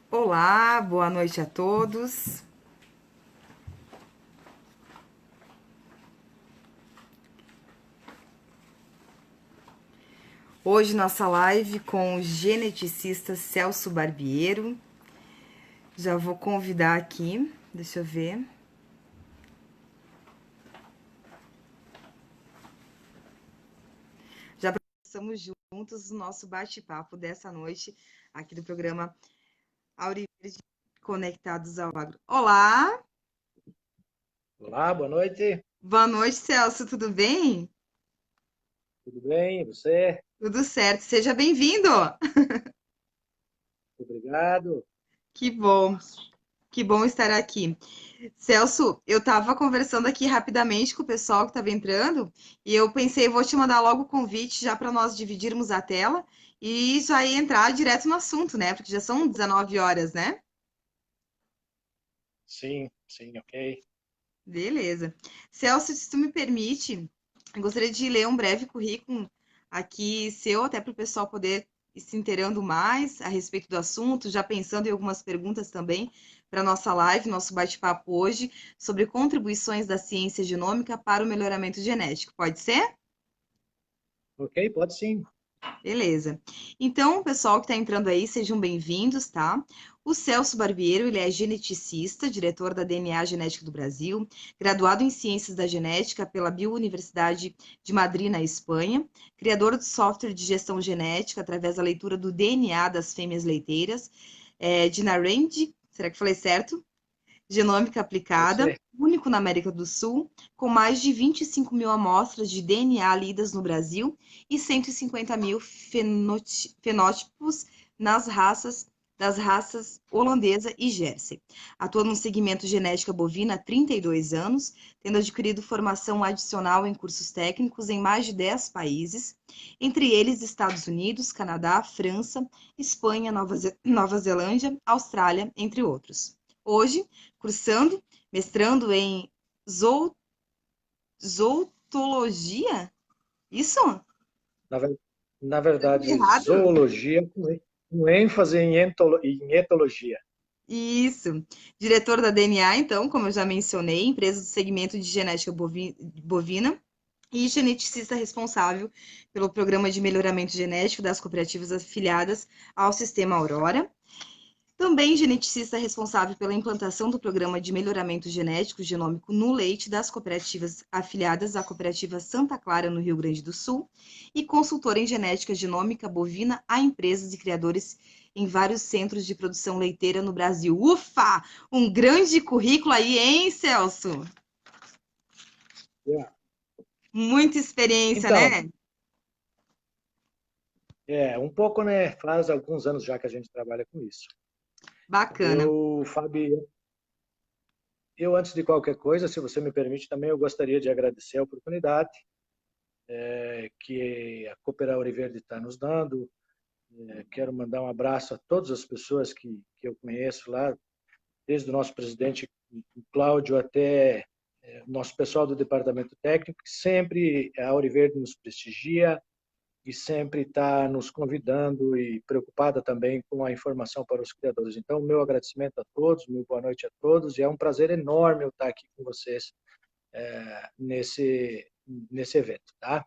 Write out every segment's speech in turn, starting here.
Olá, boa noite a todos. Hoje nossa live com o geneticista Celso Barbiero. Já vou convidar aqui, deixa eu ver. Já estamos juntos no nosso bate-papo dessa noite aqui do programa Auriverde Conectados ao Agro. Olá! Olá, boa noite. Boa noite, Celso, tudo bem? Tudo bem? E você? Tudo certo, seja bem-vindo! Obrigado. Que bom estar aqui. Celso, eu estava conversando aqui rapidamente com o pessoal que estava entrando e eu pensei, vou te mandar logo o convite já para nós dividirmos a tela e já entrar direto no assunto, né? Porque já são 19 horas, né? Sim, ok. Beleza. Celso, se tu me permite, eu gostaria de ler um breve currículo aqui seu, até para o pessoal poder ir se inteirando mais a respeito do assunto, já pensando em algumas perguntas também para nossa live, nosso bate-papo hoje, sobre contribuições da ciência genômica para o melhoramento genético. Pode ser? Ok, pode sim. Beleza. Então, pessoal que está entrando aí, sejam bem-vindos, tá? O Celso Barbiero, ele é geneticista, diretor da DNA Genética do Brasil, graduado em Ciências da Genética pela Biouniversidade de Madrid, na Espanha, criador do software de gestão genética através da leitura do DNA das fêmeas leiteiras, de Narend, será que falei certo? Genômica aplicada, Você. único na América do Sul, com mais de 25 mil amostras de DNA lidas no Brasil e 150 mil fenótipos das raças holandesa e Jersey. Atua no segmento genética bovina há 32 anos, tendo adquirido formação adicional em cursos técnicos em mais de 10 países, entre eles Estados Unidos, Canadá, França, Espanha, Nova Zelândia, Austrália, entre outros. Hoje, cursando, mestrando em zoo, zootologia? Isso? Na, ver- na Tudo verdade, errado? zoologia com ênfase em etologia. Isso. Diretor da DNA, então, como eu já mencionei, empresa do segmento de genética bovina e geneticista responsável pelo programa de melhoramento genético das cooperativas afiliadas ao Sistema Aurora. Também geneticista responsável pela implantação do programa de melhoramento genético genômico no leite das cooperativas afiliadas à cooperativa Santa Clara, no Rio Grande do Sul, e consultor em genética genômica bovina a empresas e criadores em vários centros de produção leiteira no Brasil. Ufa! Um grande currículo aí, hein, Celso? Yeah. Muita experiência, Então, né? um pouco, né? Faz alguns anos já que a gente trabalha com isso. Bacana. Fábio, eu antes de qualquer coisa, se você me permite, também eu gostaria de agradecer a oportunidade que a Cooper Ouro Verde está nos dando. Quero mandar um abraço a todas as pessoas que eu conheço lá, desde o nosso presidente o Cláudio até o nosso pessoal do departamento técnico, que sempre a Ouro Verde nos prestigia e sempre está nos convidando e preocupada também com a informação para os criadores. Então, meu agradecimento a todos, meu boa noite a todos, e é um prazer enorme eu estar aqui com vocês nesse evento, tá?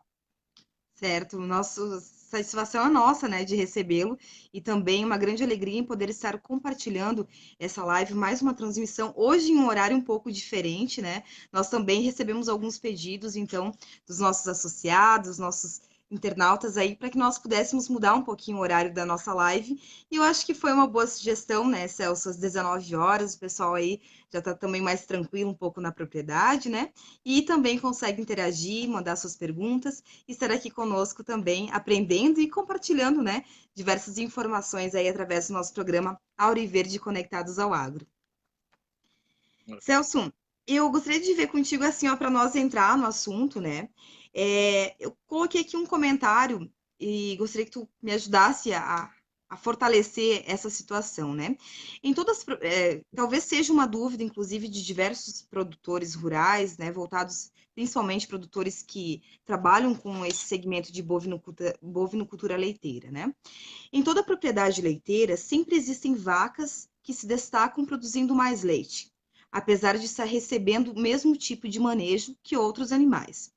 Certo, nossa satisfação é nossa, né, de recebê-lo e também uma grande alegria em poder estar compartilhando essa live, mais uma transmissão, hoje em um horário um pouco diferente, né? Nós também recebemos alguns pedidos, então, dos nossos associados, nossos internautas aí, para que nós pudéssemos mudar um pouquinho o horário da nossa live. E eu acho que foi uma boa sugestão, né, Celso, às 19 horas, o pessoal aí já está também mais tranquilo um pouco na propriedade, né? E também consegue interagir, mandar suas perguntas estar aqui conosco também, aprendendo e compartilhando, né, diversas informações aí através do nosso programa Auriverde Conectados ao Agro. Celso, eu gostaria de ver contigo assim, ó, para nós entrar no assunto, né? Eu coloquei aqui um comentário e gostaria que tu me ajudasse a a fortalecer essa situação, né? Em todas, talvez seja uma dúvida, inclusive, de diversos produtores rurais, né, voltados principalmente produtores que trabalham com esse segmento de bovinocultura leiteira, né? Em toda propriedade leiteira, sempre existem vacas que se destacam produzindo mais leite, apesar de estar recebendo o mesmo tipo de manejo que outros animais.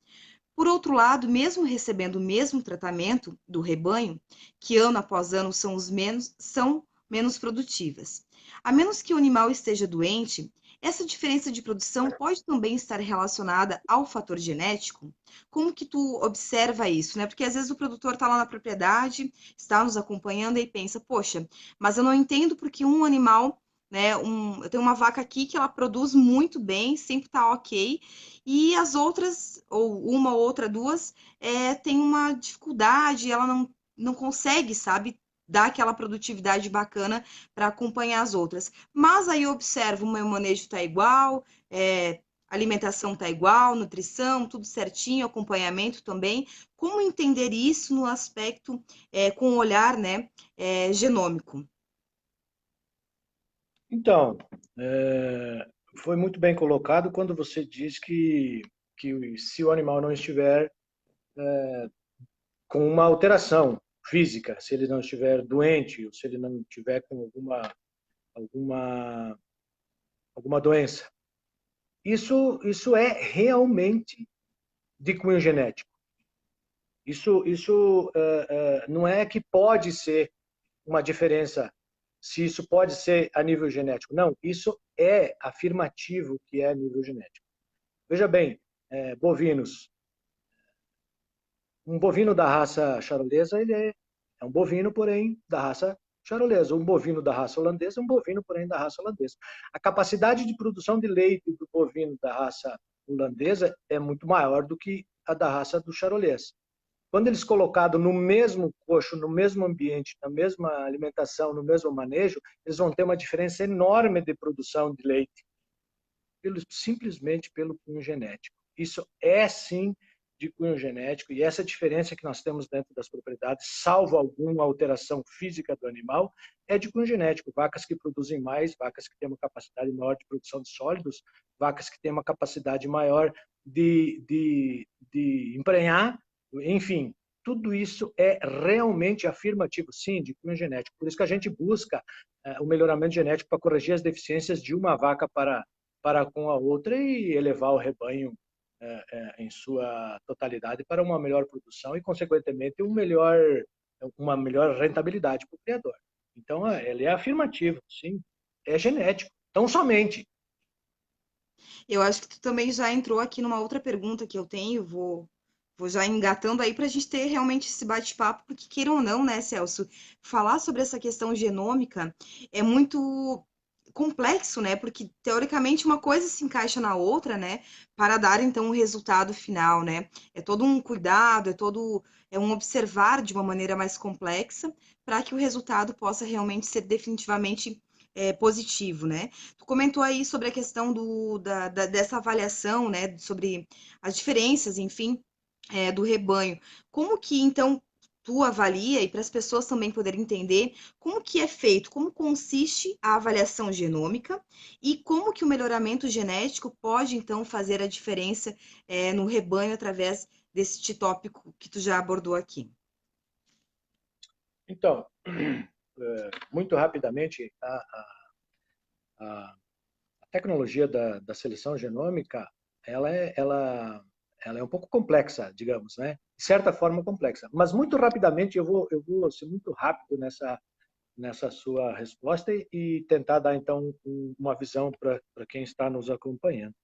Por outro lado, mesmo recebendo o mesmo tratamento do rebanho, que ano após ano são menos produtivas. A menos que o animal esteja doente, essa diferença de produção pode também estar relacionada ao fator genético? Como que tu observa isso, né? Porque às vezes o produtor está lá na propriedade, está nos acompanhando e pensa, poxa, mas eu não entendo porque um animal, né? Eu tenho uma vaca aqui que ela produz muito bem, sempre está ok, e as outras, ou uma, ou outra, duas, tem uma dificuldade, ela não consegue, sabe, dar aquela produtividade bacana para acompanhar as outras. Mas aí eu observo, o meu manejo está igual, alimentação está igual, nutrição, tudo certinho, acompanhamento também. Como entender isso no aspecto, com o olhar, né, genômico? Então, foi muito bem colocado quando você diz que se o animal não estiver com uma alteração física, se ele não estiver doente, ou se ele não estiver com alguma, alguma doença. Isso é realmente de cunho genético. Isso não é que pode ser uma diferença, se isso pode ser a nível genético. Não, isso é afirmativo que é a nível genético. Veja bem, bovinos. Um bovino da raça charolesa, ele é um bovino, porém, da raça charolesa. Um bovino da raça holandesa, um bovino, porém, da raça holandesa. A capacidade de produção de leite do bovino da raça holandesa é muito maior do que a da raça do charolês. Quando eles colocados no mesmo coxo, no mesmo ambiente, na mesma alimentação, no mesmo manejo, eles vão ter uma diferença enorme de produção de leite, simplesmente pelo cunho genético. Isso é, sim, de cunho genético, e essa diferença que nós temos dentro das propriedades, salvo alguma alteração física do animal, é de cunho genético. Vacas que produzem mais, vacas que têm uma capacidade maior de produção de sólidos, vacas que têm uma capacidade maior de emprenhar, enfim, tudo isso é realmente afirmativo, sim, de cunho genético. Por isso que a gente busca o melhoramento genético para corrigir as deficiências de uma vaca para com a outra e elevar o rebanho em sua totalidade para uma melhor produção e, consequentemente, uma melhor rentabilidade para o criador. Então, ele é afirmativo, sim, é genético, tão somente. Eu acho que tu também já entrou aqui numa outra pergunta que eu tenho, vou já engatando aí para a gente ter realmente esse bate-papo, porque queiram ou não, né, Celso, falar sobre essa questão genômica é muito complexo, né? Porque teoricamente uma coisa se encaixa na outra, né? Para dar então o resultado final, né? É todo um cuidado, é um observar de uma maneira mais complexa para que o resultado possa realmente ser definitivamente positivo, né? Tu comentou aí sobre a questão dessa avaliação, né? Sobre as diferenças, enfim, do rebanho. Como que então tu avalia, e para as pessoas também poderem entender como que é feito, como consiste a avaliação genômica e como que o melhoramento genético pode então fazer a diferença no rebanho através deste tópico que tu já abordou aqui? Então, muito rapidamente, a tecnologia da seleção genômica, ela é um pouco complexa, digamos, né? De certa forma complexa. Mas muito rapidamente, eu vou ser muito rápido nessa sua resposta e tentar dar, então, uma visão para quem está nos acompanhando.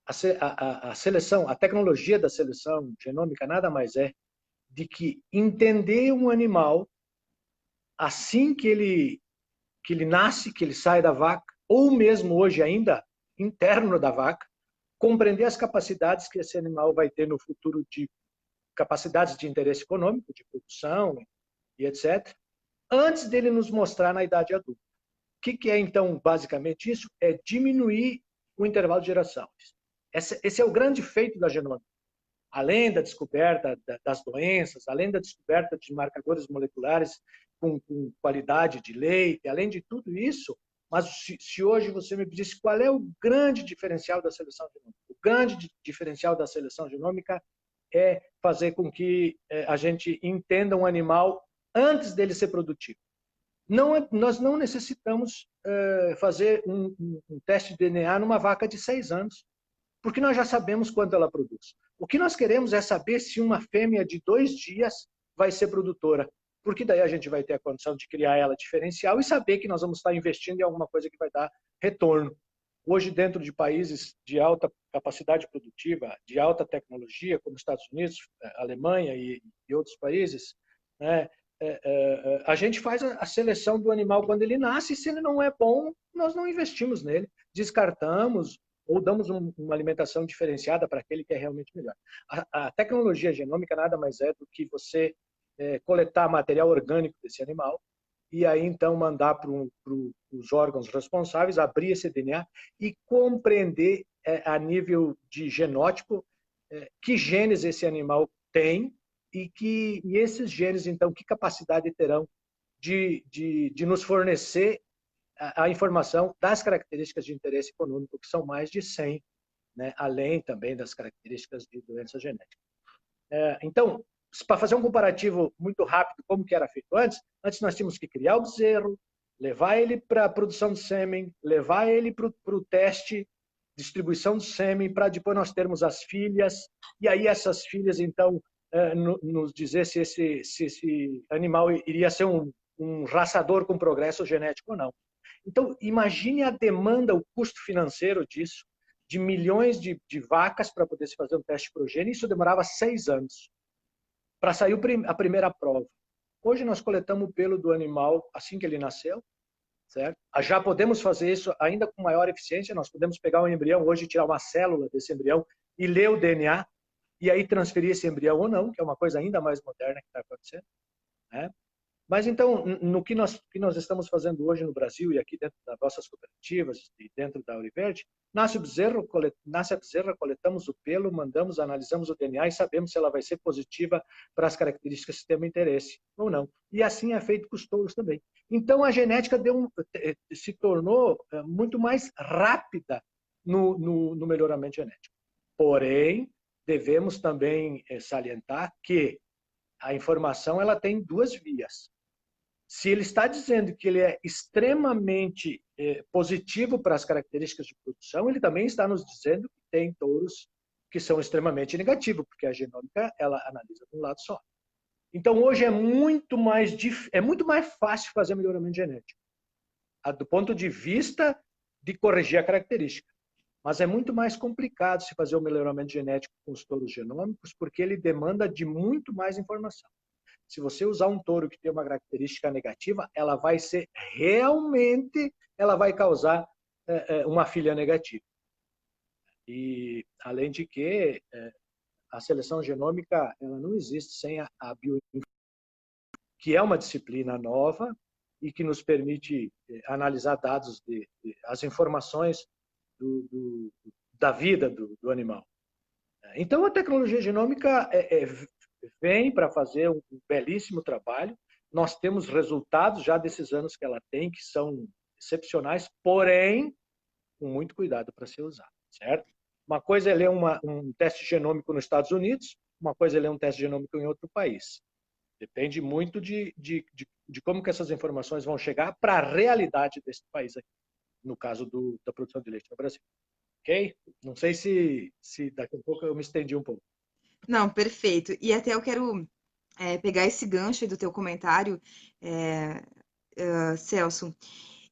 A seleção, a tecnologia da seleção genômica nada mais é de que entender um animal assim que ele nasce, que ele sai da vaca, ou mesmo hoje ainda interno da vaca, compreender as capacidades que esse animal vai ter no futuro, de capacidades de interesse econômico, de produção e etc., antes dele nos mostrar na idade adulta. O que é, então, basicamente isso? É diminuir o intervalo de gerações. Esse é o grande feito da genômica. além da descoberta das doenças, além da descoberta de marcadores moleculares com qualidade de leite, além de tudo isso, mas se hoje você me pedisse qual é o grande diferencial da seleção genômica, o grande diferencial da seleção genômica é fazer com que a gente entenda um animal antes dele ser produtivo. Nós não necessitamos fazer um teste de DNA numa vaca de 6 anos, porque nós já sabemos quanto ela produz. O que nós queremos é saber se uma fêmea de 2 dias vai ser produtora, porque daí a gente vai ter a condição de criar ela diferencial e saber que nós vamos estar investindo em alguma coisa que vai dar retorno. Hoje, dentro de países de alta capacidade produtiva, de alta tecnologia, como Estados Unidos, Alemanha e outros países, né, a gente faz a seleção do animal quando ele nasce, e se ele não é bom, nós não investimos nele, descartamos ou damos uma alimentação diferenciada para aquele que é realmente melhor. A tecnologia genômica nada mais é do que você coletar material orgânico desse animal e aí então mandar para os órgãos responsáveis abrir esse DNA e compreender a nível de genótipo que genes esse animal tem e esses genes, então, que capacidade terão de nos fornecer a informação das características de interesse econômico, que são mais de 100, né? Além também das características de doença genética. Então, para fazer um comparativo muito rápido, como que era feito antes nós tínhamos que criar o bezerro, levar ele para a produção de sêmen, levar ele para o teste, distribuição de sêmen, para depois nós termos as filhas, e aí essas filhas, então, nos dizer se esse animal iria ser um raçador com progresso genético ou não. Então, imagine a demanda, o custo financeiro disso, de milhões de vacas para poder se fazer um teste progênio, isso demorava 6 anos para sair a primeira prova. Hoje nós coletamos o pelo do animal assim que ele nasceu, certo? Já podemos fazer isso ainda com maior eficiência, nós podemos pegar um embrião hoje, tirar uma célula desse embrião e ler o DNA, e aí transferir esse embrião ou não, que é uma coisa ainda mais moderna que está acontecendo, né? Mas então, no que nós estamos fazendo hoje no Brasil e aqui dentro das nossas cooperativas e dentro da Auriverde, nasce a bezerra, coletamos o pelo, mandamos, analisamos o DNA e sabemos se ela vai ser positiva para as características que temos interesse ou não. E assim é feito com os touros também. Então, a genética se tornou muito mais rápida no melhoramento genético. Porém, devemos também salientar que a informação ela tem 2 vias. Se ele está dizendo que ele é extremamente positivo para as características de produção, ele também está nos dizendo que tem touros que são extremamente negativos, porque a genômica ela analisa de um lado só. Então, hoje é muito mais fácil fazer melhoramento genético, do ponto de vista de corrigir a característica. Mas é muito mais complicado se fazer o melhoramento genético com os touros genômicos, porque ele demanda de muito mais informação. Se você usar um touro que tem uma característica negativa, ela vai causar uma filha negativa. E, além de que, a seleção genômica ela não existe sem a bioinformática, que é uma disciplina nova e que nos permite analisar dados, as informações da vida do animal. Então, a tecnologia genômica vem para fazer um belíssimo trabalho. Nós temos resultados já desses anos que ela tem, que são excepcionais, porém, com muito cuidado para ser usado, certo? Uma coisa é ler um teste genômico nos Estados Unidos, uma coisa é ler um teste genômico em outro país. Depende muito de como que essas informações vão chegar para a realidade desse país aqui, no caso da produção de leite no Brasil. Ok? Não sei se daqui a pouco eu me estendi um pouco. Não, perfeito. E até eu quero pegar esse gancho aí do teu comentário, Celso.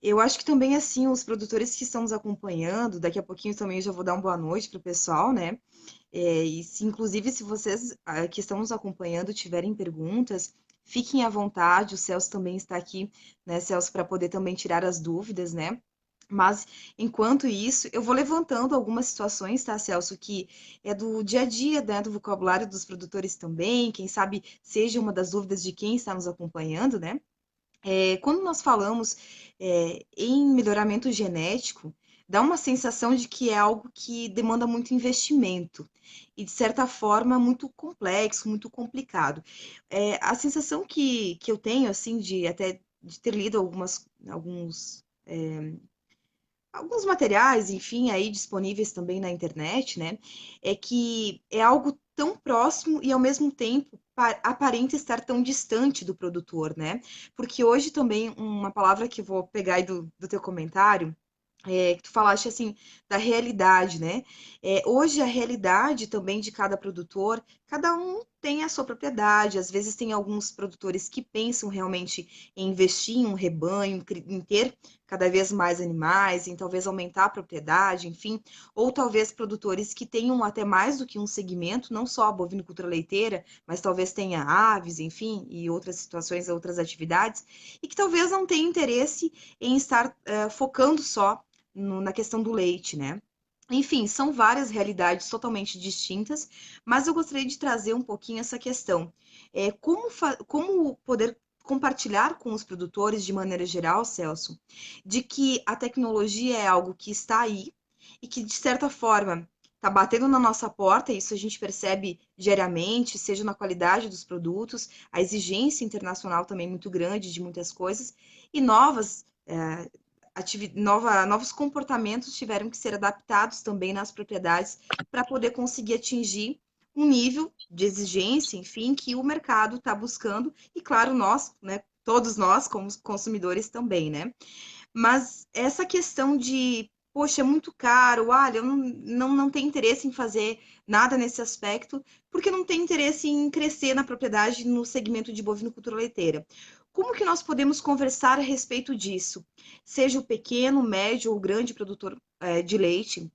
Eu acho que também, assim, os produtores que estão nos acompanhando, daqui a pouquinho também eu já vou dar uma boa noite para o pessoal, né? Inclusive, se vocês que estão nos acompanhando tiverem perguntas, fiquem à vontade, o Celso também está aqui, né, Celso, para poder também tirar as dúvidas, né? Mas, enquanto isso, eu vou levantando algumas situações, tá, Celso, que é do dia a dia, né, do vocabulário dos produtores também, quem sabe seja uma das dúvidas de quem está nos acompanhando, né? Quando nós falamos em melhoramento genético, dá uma sensação de que é algo que demanda muito investimento e, de certa forma, muito complexo, muito complicado. A sensação que eu tenho, assim, de até de ter lido alguns materiais, enfim, aí disponíveis também na internet, né? É que é algo tão próximo e ao mesmo tempo aparenta estar tão distante do produtor, né? Porque hoje também uma palavra que eu vou pegar aí do teu comentário que tu falaste assim da realidade, né? Hoje a realidade também de cada produtor, cada um tem a sua propriedade. Às vezes tem alguns produtores que pensam realmente em investir em um rebanho, em ter cada vez mais animais, em talvez aumentar a propriedade, enfim, ou talvez produtores que tenham até mais do que um segmento, não só a bovinocultura leiteira, mas talvez tenha aves, enfim, e outras situações, outras atividades, e que talvez não tenha interesse em estar focando só na questão do leite, né? Enfim, são várias realidades totalmente distintas, mas eu gostaria de trazer um pouquinho essa questão. Como poder compartilhar com os produtores, de maneira geral, Celso, de que a tecnologia é algo que está aí e que, de certa forma, está batendo na nossa porta, isso a gente percebe diariamente, seja na qualidade dos produtos, a exigência internacional também muito grande de muitas coisas, e novos comportamentos tiveram que ser adaptados também nas propriedades para poder conseguir atingir um nível de exigência, enfim, que o mercado está buscando, e claro, nós, né, todos nós, como consumidores também, né? Mas essa questão de, poxa, é muito caro, olha, eu não tenho interesse em fazer nada nesse aspecto, porque não tem interesse em crescer na propriedade no segmento de bovinocultura leiteira. Como que nós podemos conversar a respeito disso? Seja o pequeno, médio ou grande produtor, de leite,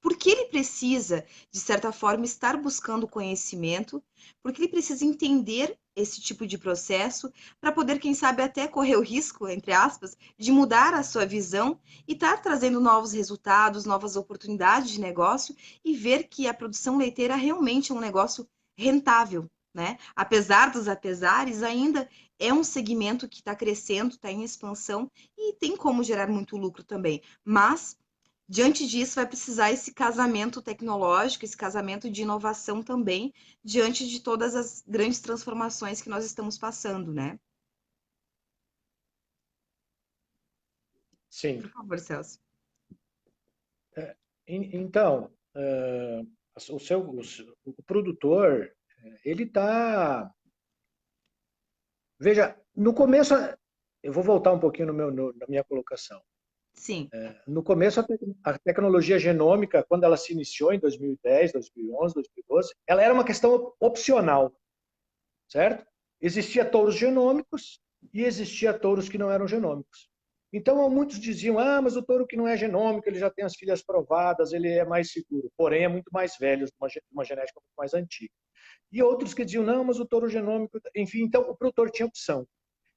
porque ele precisa, de certa forma, estar buscando conhecimento, porque ele precisa entender esse tipo de processo para poder, quem sabe, até correr o risco, entre aspas, de mudar a sua visão e estar trazendo novos resultados, novas oportunidades de negócio e ver que a produção leiteira realmente é um negócio rentável, né? Apesar dos apesares, ainda é um segmento que está crescendo, está em expansão e tem como gerar muito lucro também. Mas diante disso, vai precisar esse casamento tecnológico, esse casamento de inovação também, diante de todas as grandes transformações que nós estamos passando, né? Sim. Por favor, Celso. Então, o produtor, ele está... Veja, no começo, eu vou voltar um pouquinho na minha colocação. Sim. No começo, a tecnologia genômica, quando ela se iniciou em 2010, 2011, 2012, ela era uma questão opcional, certo? Existia touros genômicos e existia touros que não eram genômicos. Então, muitos diziam, mas o touro que não é genômico, ele já tem as filhas provadas, ele é mais seguro, porém é muito mais velho, uma genética muito mais antiga. E outros que diziam, não, mas o touro genômico... Enfim, então o produtor tinha opção.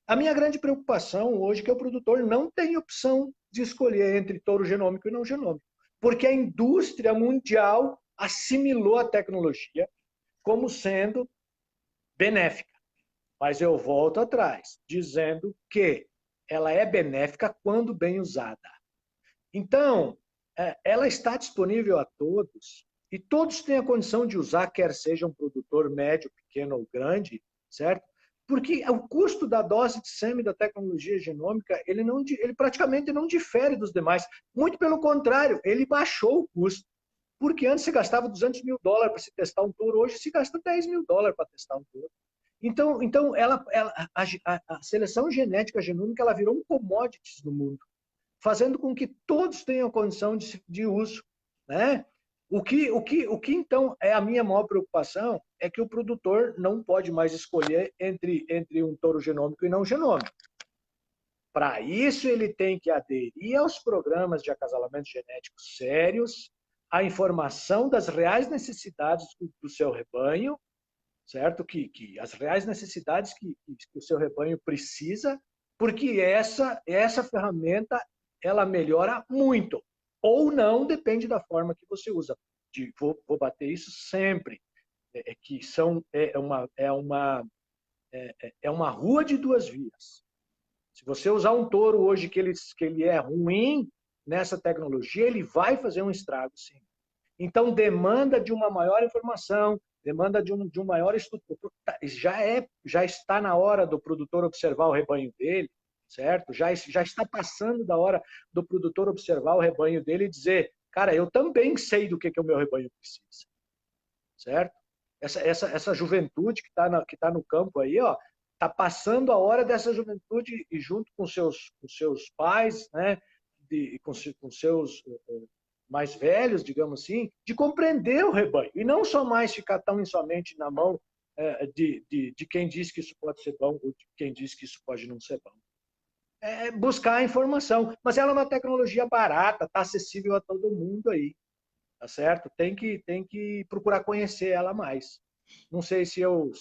A minha grande preocupação hoje é que o produtor não tem opção de escolher entre touro genômico e não genômico, porque a indústria mundial assimilou a tecnologia como sendo benéfica. Mas eu volto atrás, dizendo que ela é benéfica quando bem usada. Então, ela está disponível a todos, e todos têm a condição de usar, quer seja um produtor médio, pequeno ou grande, certo? Porque o custo da dose de sêmen da tecnologia genômica, ele praticamente não difere dos demais. Muito pelo contrário, ele baixou o custo. Porque antes se gastava US$ 200.000 para se testar um touro, hoje se gasta US$ 10.000 para testar um touro. Então a seleção genética genômica ela virou um commodity no mundo, fazendo com que todos tenham condição de uso, né? O que então é a minha maior preocupação é que o produtor não pode mais escolher entre um touro genômico e não genômico. Para isso, ele tem que aderir aos programas de acasalamento genético sérios, à informação das reais necessidades do seu rebanho, certo? Que as reais necessidades que o seu rebanho precisa, porque essa ferramenta ela melhora muito. Ou não, depende da forma que você usa. Vou bater isso sempre. Que é uma rua de duas vias. Se você usar um touro hoje que ele é ruim, nessa tecnologia, ele vai fazer um estrago, sim. Então, demanda de uma maior informação, demanda de um maior estudo. Já está na hora do produtor observar o rebanho dele, certo? Já está passando da hora do produtor observar o rebanho dele e dizer, cara, eu também sei do que o meu rebanho precisa, certo? Essa juventude que tá no campo aí, ó, tá passando a hora dessa juventude e junto com seus pais, né, com seus mais velhos, digamos assim, de compreender o rebanho e não só mais ficar tão somente na mão de quem diz que isso pode ser bom ou de quem diz que isso pode não ser bom. É buscar a informação, mas ela é uma tecnologia barata, está acessível a todo mundo aí, tá certo? Tem que procurar conhecer ela mais. Não sei se eu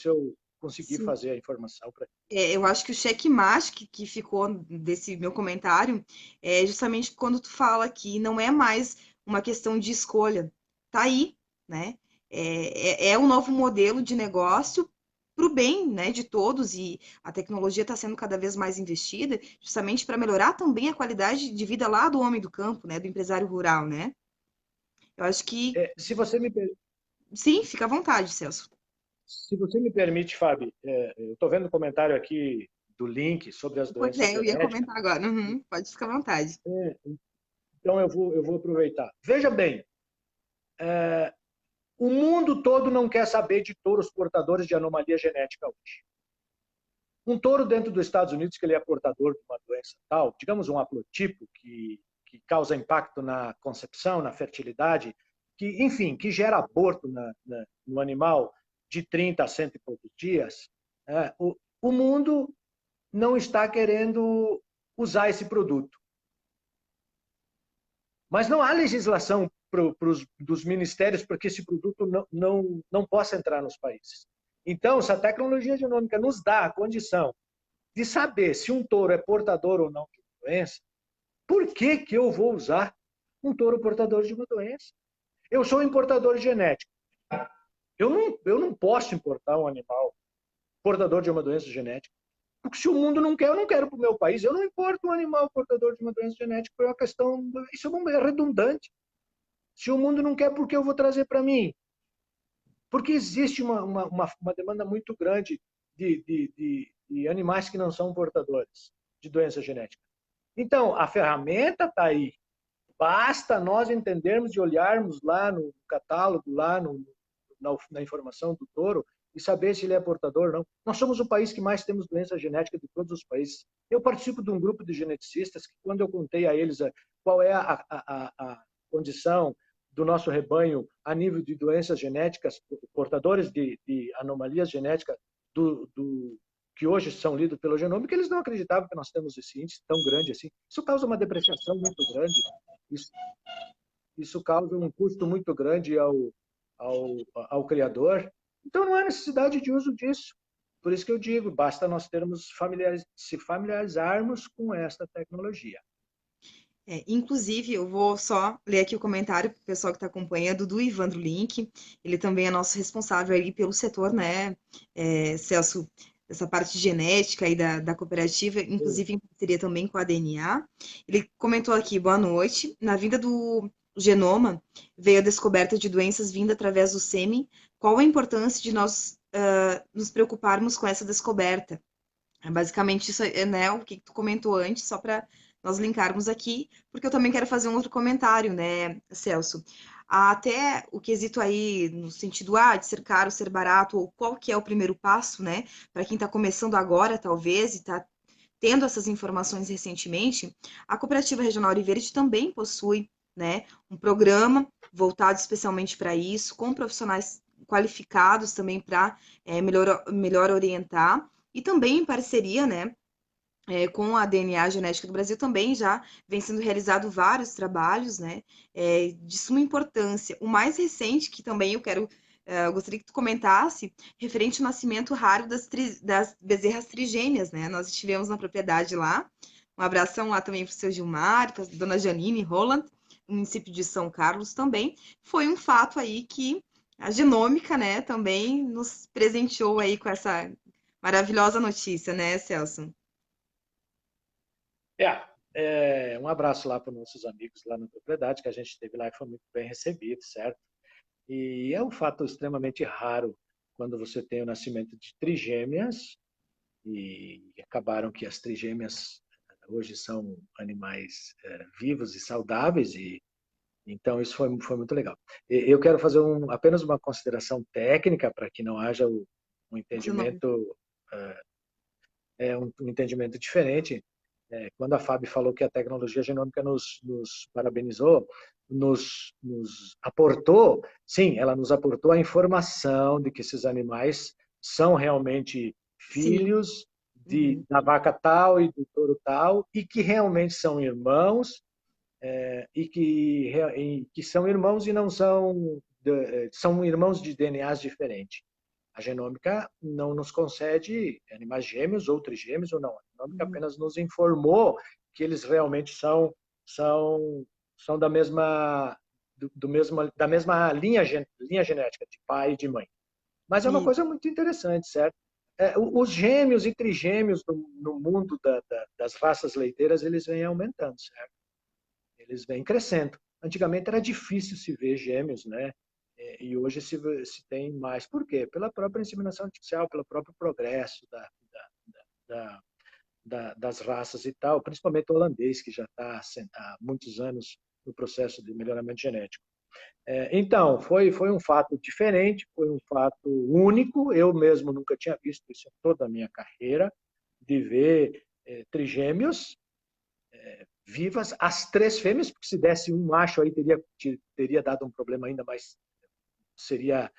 consegui Sim. fazer a informação para. Eu acho que o checkmate que ficou desse meu comentário é justamente quando tu fala que não é mais uma questão de escolha. Tá aí, né? É um novo modelo de negócio para o bem, né, de todos, e a tecnologia está sendo cada vez mais investida justamente para melhorar também a qualidade de vida lá do homem do campo, né, do empresário rural, né? Eu acho que Se você me, sim, fica à vontade, Celso. se você me permite, Fábio, eu estou vendo um comentário aqui do link sobre as Pois doenças é, eu ia genéticas. comentar agora. Uhum, pode ficar à vontade. Então eu vou aproveitar. Veja bem, o mundo todo não quer saber de touros portadores de anomalia genética hoje. Um touro dentro dos Estados Unidos que ele é portador de uma doença tal, digamos um haplotipo que causa impacto na concepção, na fertilidade, que, enfim, que gera aborto no animal de 30 a 100 e poucos dias, o mundo não está querendo usar esse produto. Mas não há legislação dos ministérios para que esse produto não possa entrar nos países. Então, se a tecnologia genômica nos dá a condição de saber se um touro é portador ou não de uma doença, por que eu vou usar um touro portador de uma doença? Eu sou importador genético. Eu não posso importar um animal portador de uma doença genética. Porque se o mundo não quer, eu não quero para o meu país. Eu não importo um animal portador de uma doença genética por uma questão. Isso é redundante. Se o mundo não quer, por que eu vou trazer para mim? Porque existe uma demanda muito grande de animais que não são portadores de doença genética. Então, a ferramenta está aí. Basta nós entendermos e olharmos lá no catálogo, lá na informação do touro, e saber se ele é portador ou não. Nós somos o país que mais temos doença genética de todos os países. Eu participo de um grupo de geneticistas que, quando eu contei a eles qual é a condição do nosso rebanho a nível de doenças genéticas, portadores de anomalias genéticas que hoje são lidos pelo genoma, que eles não acreditavam que nós temos esse índice tão grande assim. Isso causa uma depreciação muito grande. Isso causa um custo muito grande ao criador. Então, não há necessidade de uso disso. Por isso que eu digo, basta nós se familiarizarmos com esta tecnologia. Inclusive, eu vou só ler aqui o comentário para o pessoal que está acompanhando do Ivandro Link. Ele também é nosso responsável aí pelo setor, né, Celso, essa parte genética aí da cooperativa, inclusive em parceria também com a DNA. Ele comentou aqui, boa noite. Na vinda do genoma, veio a descoberta de doenças vindas através do sêmen. Qual a importância de nós nos preocuparmos com essa descoberta? Basicamente, isso é, né, o que tu comentou antes, só para nós linkarmos aqui, porque eu também quero fazer um outro comentário, né, Celso? Até o quesito aí, no sentido de ser caro, ser barato, ou qual que é o primeiro passo, né, para quem está começando agora, talvez, e está tendo essas informações recentemente, a Cooperativa Regional Ouro Verde também possui, né, um programa voltado especialmente para isso, com profissionais qualificados também para melhor orientar, e também em parceria, né, com a DNA Genética do Brasil também já vem sendo realizado vários trabalhos, né, de suma importância. O mais recente, que também eu gostaria que tu comentasse, referente ao nascimento raro das bezerras trigêmeas, né? Nós estivemos na propriedade lá. Um abração lá também para o seu Gilmar, para a dona Janine Roland, no município de São Carlos também. Foi um fato aí que a genômica, né, também nos presenteou aí com essa maravilhosa notícia, né, Celso? Um abraço lá para os nossos amigos lá na propriedade, que a gente teve lá e foi muito bem recebido, certo? E é um fato extremamente raro quando você tem o nascimento de trigêmeas, e acabaram que as trigêmeas hoje são animais vivos e saudáveis, e então isso foi muito legal. Eu quero fazer apenas uma consideração técnica para que não haja um Seu nome. entendimento, um entendimento diferente. Quando a Fábio falou que a tecnologia genômica nos parabenizou, nos aportou, sim, ela nos aportou a informação de que esses animais são realmente Sim. filhos Uhum. da vaca tal e do touro tal, e que realmente são irmãos, e que são irmãos e não são irmãos de DNAs diferentes. A genômica não nos concede animais gêmeos ou trigêmeos ou não. A genômica Uhum. apenas nos informou que eles realmente são, são da mesma linha genética, de pai e de mãe. Mas é uma E, coisa muito interessante, certo? Os gêmeos e trigêmeos no mundo das raças leiteiras, eles vêm aumentando, certo? Eles vêm crescendo. Antigamente era difícil se ver gêmeos, né? E hoje se tem mais. Por quê? Pela própria inseminação artificial, pelo próprio progresso da, das raças e tal, principalmente o holandês, que já está há muitos anos no processo de melhoramento genético. Então, foi um fato diferente, foi um fato único. Eu mesmo nunca tinha visto isso em toda a minha carreira, de ver trigêmeos vivas, as três fêmeas, porque se desse um macho aí teria dado um problema ainda mais, seria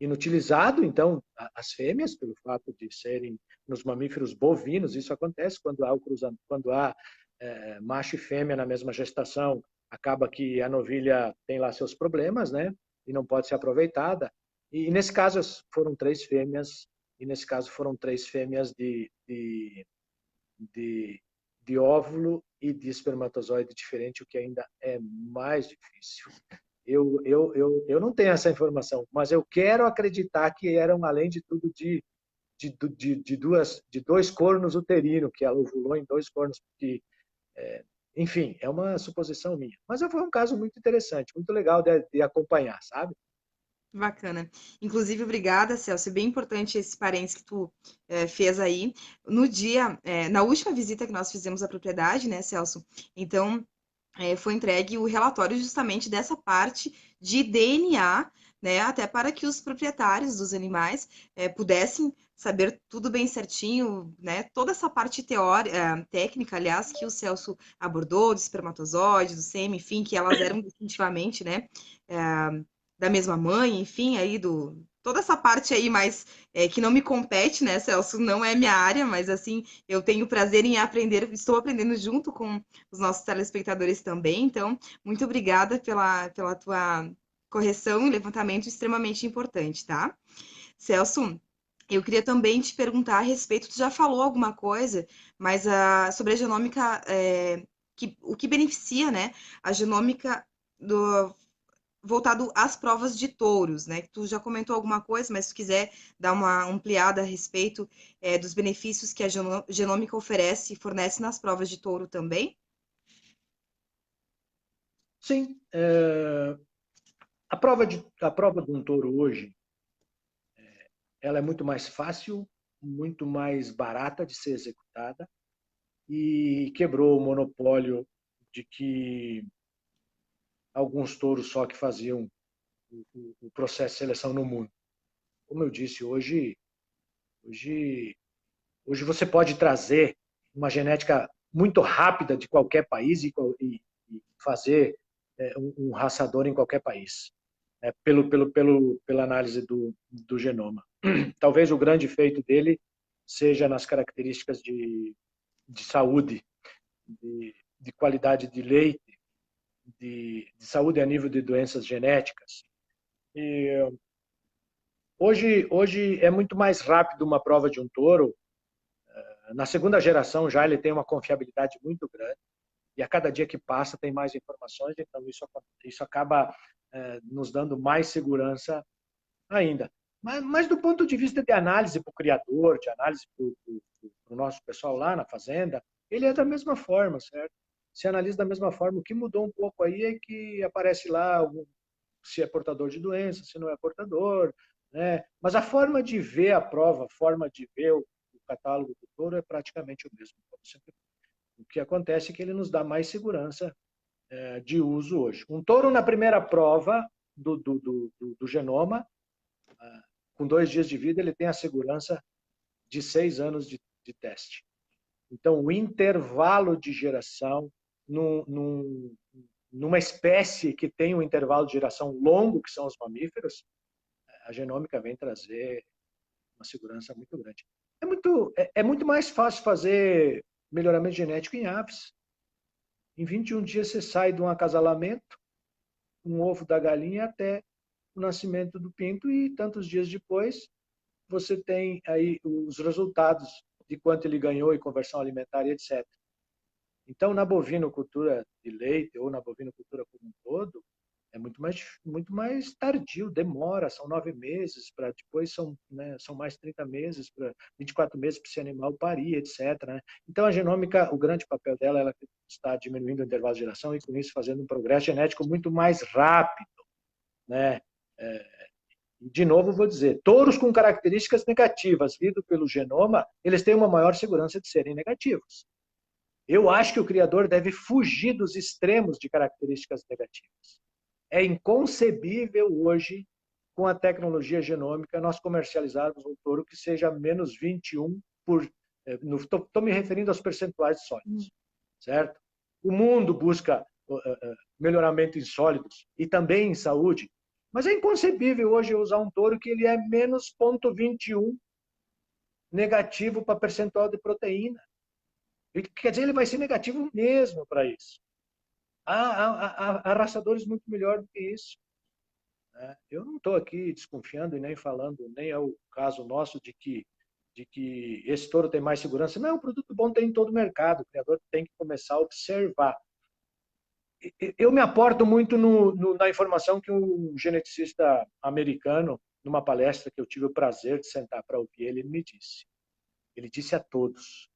inutilizado. Então, as fêmeas, pelo fato de serem nos mamíferos bovinos, isso acontece quando há o cruzamento, quando há macho e fêmea na mesma gestação, acaba que a novilha tem lá seus problemas, né? E não pode ser aproveitada. E nesse caso foram três fêmeas, e nesse caso foram três fêmeas de, de óvulo e de espermatozoide diferente, o que ainda é mais difícil. Eu não tenho essa informação, mas eu quero acreditar que eram, além de tudo, de dois cornos uterinos, que ela ovulou em dois cornos, porque, enfim, é uma suposição minha. Mas foi um caso muito interessante, muito legal de acompanhar, sabe? bacana. Inclusive, obrigada, Celso. É bem importante esse parênteses que tu fez aí. No dia, na última visita que nós fizemos à propriedade, né, Celso? Então, foi entregue o relatório justamente dessa parte de DNA, né, até para que os proprietários dos animais pudessem saber tudo bem certinho, né, toda essa parte teórica, técnica, aliás, que o Celso abordou, do espermatozoide, do sêmen, enfim, que elas eram definitivamente, né, da mesma mãe, enfim, aí do toda essa parte aí mais que não me compete, né, Celso, não é minha área, mas assim, eu tenho prazer em aprender, estou aprendendo junto com os nossos telespectadores também. Então, muito obrigada pela tua correção e levantamento extremamente importante, tá? Celso, eu queria também te perguntar a respeito, tu já falou alguma coisa, mas sobre a genômica, o que beneficia, né, a genômica do, voltado às provas de touros, né? Tu já comentou alguma coisa, mas se tu quiser dar uma ampliada a respeito dos benefícios que a genômica oferece e fornece nas provas de touro também? Sim. A prova de um touro hoje, ela é muito mais fácil, muito mais barata de ser executada, e quebrou o monopólio de que alguns touros só que faziam o processo de seleção no mundo. Como eu disse, hoje, hoje você pode trazer uma genética muito rápida de qualquer país e fazer um raçador em qualquer país, pela análise do genoma. Talvez o grande feito dele seja nas características de saúde, de qualidade de leite, de saúde a nível de doenças genéticas. E hoje é muito mais rápido uma prova de um touro. Na segunda geração já ele tem uma confiabilidade muito grande, e a cada dia que passa tem mais informações, então isso acaba nos dando mais segurança ainda. Mas do ponto de vista de análise para o criador, de análise para o nosso pessoal lá na fazenda, ele é da mesma forma, certo? se analisa da mesma forma. O que mudou um pouco aí é que aparece lá se é portador de doença, se não é portador, né? Mas a forma de ver a prova, a forma de ver o catálogo do touro é praticamente o mesmo. O que acontece é que ele nos dá mais segurança de uso hoje. Um touro na primeira prova do genoma, com 2 dias de vida, ele tem a segurança de 6 anos de teste. Então, o intervalo de geração numa espécie que tem um intervalo de geração longo, que são os mamíferos, a genômica vem trazer uma segurança muito grande. É muito mais fácil fazer melhoramento genético em aves. Em 21 dias você sai de um acasalamento, um ovo da galinha até o nascimento do pinto, e tantos dias depois você tem aí os resultados de quanto ele ganhou em conversão alimentar e etc. Então, na bovinocultura de leite ou na bovinocultura como um todo, é muito mais tardio, demora, são 9 meses, para depois são mais 30 meses, 24 meses para esse animal parir, etc. Né? Então, a genômica, o grande papel dela, ela está diminuindo o intervalo de geração e, com isso, fazendo um progresso genético muito mais rápido. Né? De novo, vou dizer, touros com características negativas, lido pelo genoma, eles têm uma maior segurança de serem negativos. Eu acho que o criador deve fugir dos extremos de características negativas. É inconcebível hoje, com a tecnologia genômica, nós comercializarmos um touro que seja menos 21 por... Estou me referindo aos percentuais sólidos, certo? O mundo busca melhoramento em sólidos e também em saúde, mas é inconcebível hoje usar um touro que ele é menos 0,21 negativo para percentual de proteína. Quer dizer, ele vai ser negativo mesmo para isso. Há raçadores muito melhor do que isso. Eu não estou aqui desconfiando e nem falando, nem é o caso nosso de que esse touro tem mais segurança. Não, o produto bom tem em todo o mercado. O criador tem que começar a observar. Eu me aporto muito na informação que um geneticista americano, numa palestra que eu tive o prazer de sentar para ouvir ele me disse. Ele disse a todos: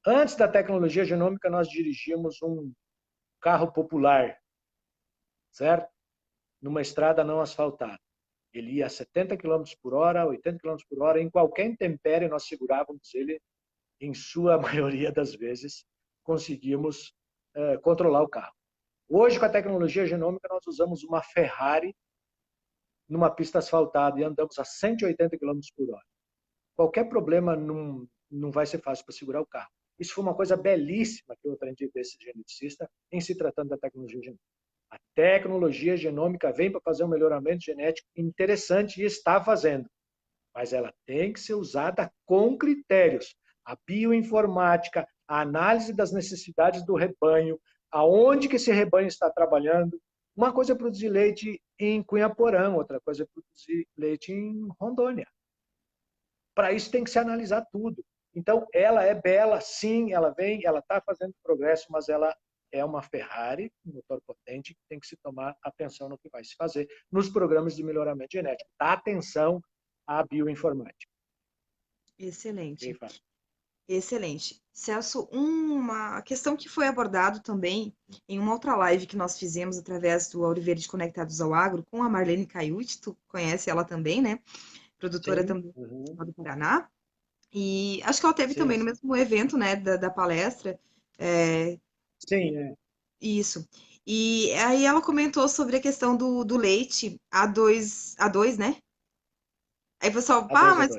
antes da tecnologia genômica, nós dirigíamos um carro popular, certo? Numa estrada não asfaltada. Ele ia a 70 km por hora, 80 km por hora, em qualquer intempérie nós segurávamos ele, em sua maioria das vezes, conseguimos controlar o carro. Hoje, com a tecnologia genômica, nós usamos uma Ferrari numa pista asfaltada e andamos a 180 km por hora. Qualquer problema não vai ser fácil para segurar o carro. Isso foi uma coisa belíssima que eu aprendi desse geneticista em se tratando da tecnologia genômica. A tecnologia genômica vem para fazer um melhoramento genético interessante e está fazendo, mas ela tem que ser usada com critérios. A bioinformática, a análise das necessidades do rebanho, aonde que esse rebanho está trabalhando. Uma coisa é produzir leite em Cunhaporã, outra coisa é produzir leite em Rondônia. Para isso tem que se analisar tudo. Então, ela é bela, sim, ela está fazendo progresso, mas ela é uma Ferrari, um motor potente, que tem que se tomar atenção no que vai se fazer nos programas de melhoramento genético. Dá atenção à bioinformática. Excelente. Excelente. Celso, uma questão que foi abordado também em uma outra live que nós fizemos através do Auriverde Conectados ao Agro, com a Marlene Caiuti, tu conhece ela também, né? Produtora também do Paraná. E acho que ela teve também no mesmo evento, né, da palestra. Sim, é. Isso. E aí ela comentou sobre a questão do leite A2, né? Aí o pessoal, pá, mas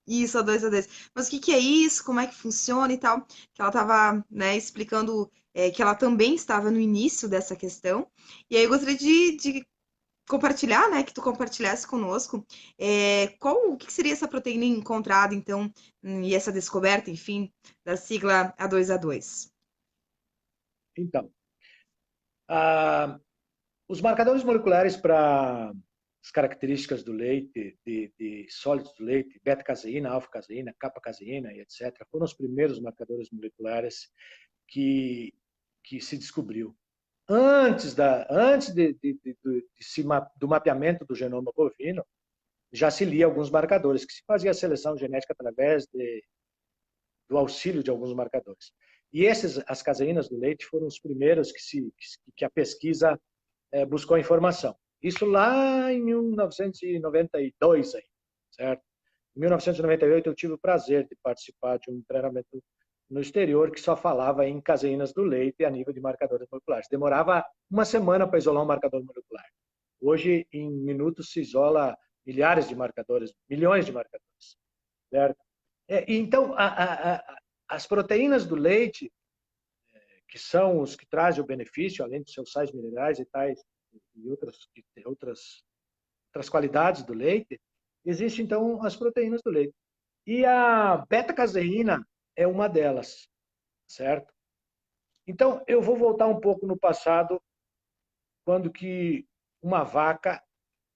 isso, A2. Mas o que é isso? Como é que funciona e tal? Que ela estava, né, explicando que ela também estava no início dessa questão. E aí eu gostaria de compartilhar, né, que tu compartilhasse conosco o que seria essa proteína encontrada, então, e essa descoberta, enfim, da sigla A2A2. Então, os marcadores moleculares para as características do leite, de sólidos do leite, beta-caseína, alfa-caseína, kappa-caseína e etc., foram os primeiros marcadores moleculares que se descobriu. Antes do mapeamento do genoma bovino, já se lia alguns marcadores, que se fazia a seleção genética através do auxílio de alguns marcadores. E as caseínas do leite foram os primeiros que a pesquisa buscou informação. Isso lá em 1992, aí, certo? Em 1998, eu tive o prazer de participar de um treinamento no exterior que só falava em caseínas do leite a nível de marcadores moleculares. Demorava uma semana para isolar um marcador molecular. Hoje, em minutos, se isola milhares de marcadores, milhões de marcadores. Certo? Então, as proteínas do leite, que são os que trazem o benefício, além dos seus sais minerais e tais, e outras qualidades do leite, existem, então, as proteínas do leite. E a beta-caseína é uma delas, certo? Então, eu vou voltar um pouco no passado, quando que uma vaca,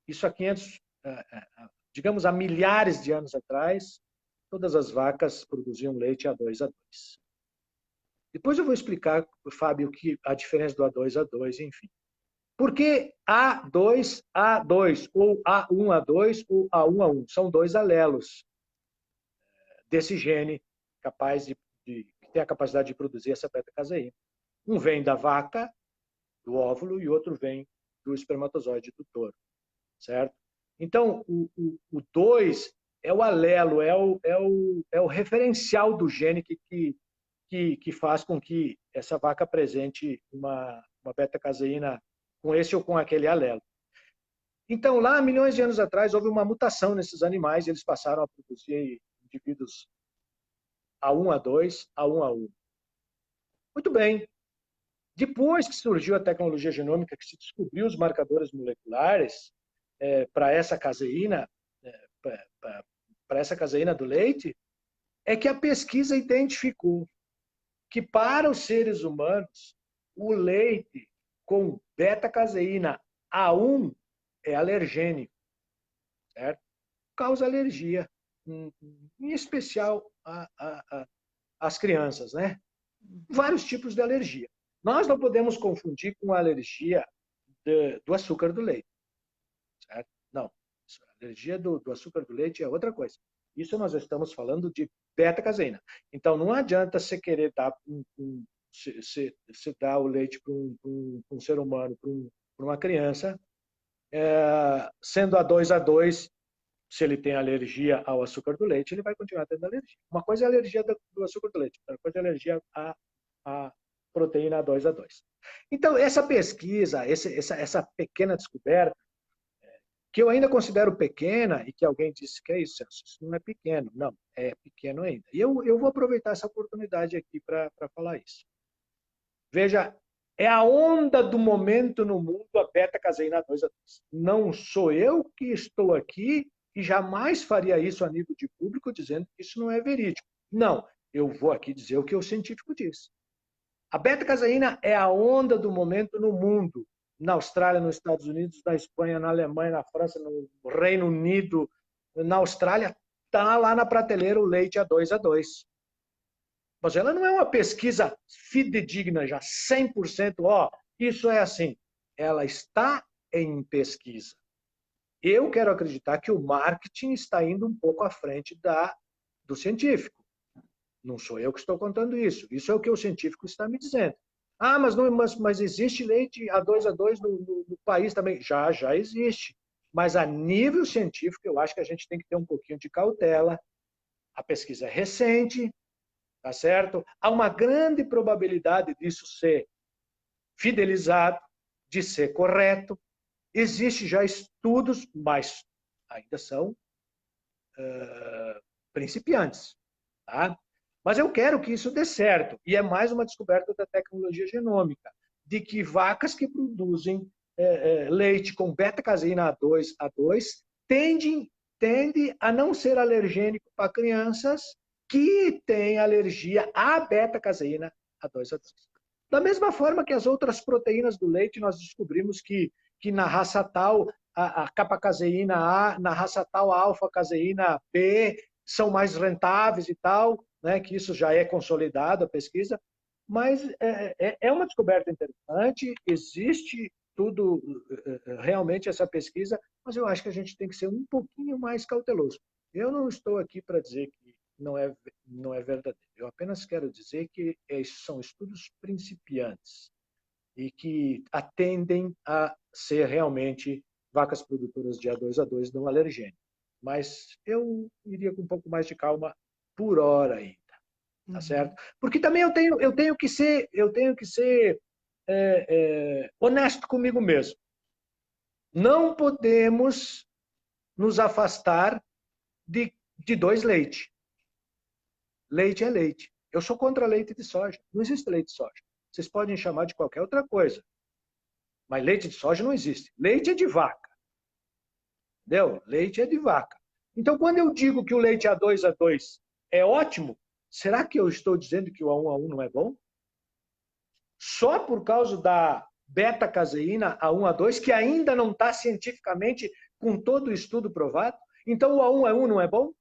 isso há 500, digamos, há milhares de anos atrás, todas as vacas produziam leite A2A2. Depois eu vou explicar, Fábio, a diferença do A2A2, enfim. Por que A2A2, ou A1A2, ou A1A1? São dois alelos desse gene que tem a capacidade de produzir essa beta-caseína. Um vem da vaca, do óvulo, e outro vem do espermatozoide do touro, certo? Então, o 2 é o alelo, é o referencial do gene que faz com que essa vaca apresente uma beta-caseína com esse ou com aquele alelo. Então, lá, milhões de anos atrás, houve uma mutação nesses animais e eles passaram a produzir indivíduos A1A2, A1A1. Muito bem. Depois que surgiu a tecnologia genômica, que se descobriu os marcadores moleculares para essa caseína, para essa caseína do leite, é que a pesquisa identificou que para os seres humanos, o leite com beta-caseína A1 é alergênico, certo? Causa alergia, em especial às crianças, né? Vários tipos de alergia. Nós não podemos confundir com a alergia do açúcar do leite, certo? Não, a alergia do açúcar do leite é outra coisa. Isso nós estamos falando de beta-caseína. Então, não adianta você querer dar, você dar o leite para um ser humano, para uma criança, sendo A2A2, se ele tem alergia ao açúcar do leite, ele vai continuar tendo alergia. Uma coisa é a alergia do açúcar do leite, outra coisa é a alergia à proteína A2A2. Então, essa pesquisa, essa pequena descoberta, que eu ainda considero pequena, e que alguém disse que é isso, isso não é pequeno. Não, é pequeno ainda. E eu vou aproveitar essa oportunidade aqui para falar isso. Veja, é a onda do momento no mundo a beta-caseína 2A2. Não sou eu que estou aqui e jamais faria isso a nível de público dizendo que isso não é verídico. Não, eu vou aqui dizer o que o científico diz. A beta-caseína é a onda do momento no mundo. Na Austrália, nos Estados Unidos, na Espanha, na Alemanha, na França, no Reino Unido, na Austrália, está lá na prateleira o leite A2A2. Mas ela não é uma pesquisa fidedigna já, 100%, isso é assim. Ela está em pesquisa. Eu quero acreditar que o marketing está indo um pouco à frente do científico. Não sou eu que estou contando isso. Isso é o que o científico está me dizendo. Mas existe leite A2A2 no país também? Já existe. Mas a nível científico, eu acho que a gente tem que ter um pouquinho de cautela. A pesquisa é recente, tá certo? Há uma grande probabilidade disso ser fidelizado, de ser correto. Existem já estudos, mas ainda são principiantes, tá? Mas eu quero que isso dê certo. E é mais uma descoberta da tecnologia genômica, de que vacas que produzem leite com beta-caseína A2 tende a não ser alergênico para crianças que têm alergia à beta-caseína A2. Da mesma forma que as outras proteínas do leite, nós descobrimos que na raça tal, a capa-caseína A, na raça tal, a alfa-caseína B, são mais rentáveis e tal, né, que isso já é consolidado, a pesquisa, mas é uma descoberta interessante, existe tudo, realmente, essa pesquisa, mas eu acho que a gente tem que ser um pouquinho mais cauteloso. Eu não estou aqui para dizer que não é verdadeiro. Eu apenas quero dizer que são estudos principiantes e que atendem a ser realmente vacas produtoras de A2A2 não alergênicas. Mas eu iria com um pouco mais de calma por hora ainda, tá certo? Porque também eu tenho que ser honesto comigo mesmo. Não podemos nos afastar de dois leite. Leite é leite. Eu sou contra leite de soja. Não existe leite de soja. Vocês podem chamar de qualquer outra coisa. Mas leite de soja não existe. Leite é de vaca. Entendeu? Leite é de vaca. Então, quando eu digo que o leite A2A2 é ótimo, será que eu estou dizendo que o A1A1 não é bom? Só por causa da beta-caseína A1A2, que ainda não está cientificamente com todo o estudo provado? Então, o A1A1 não é bom?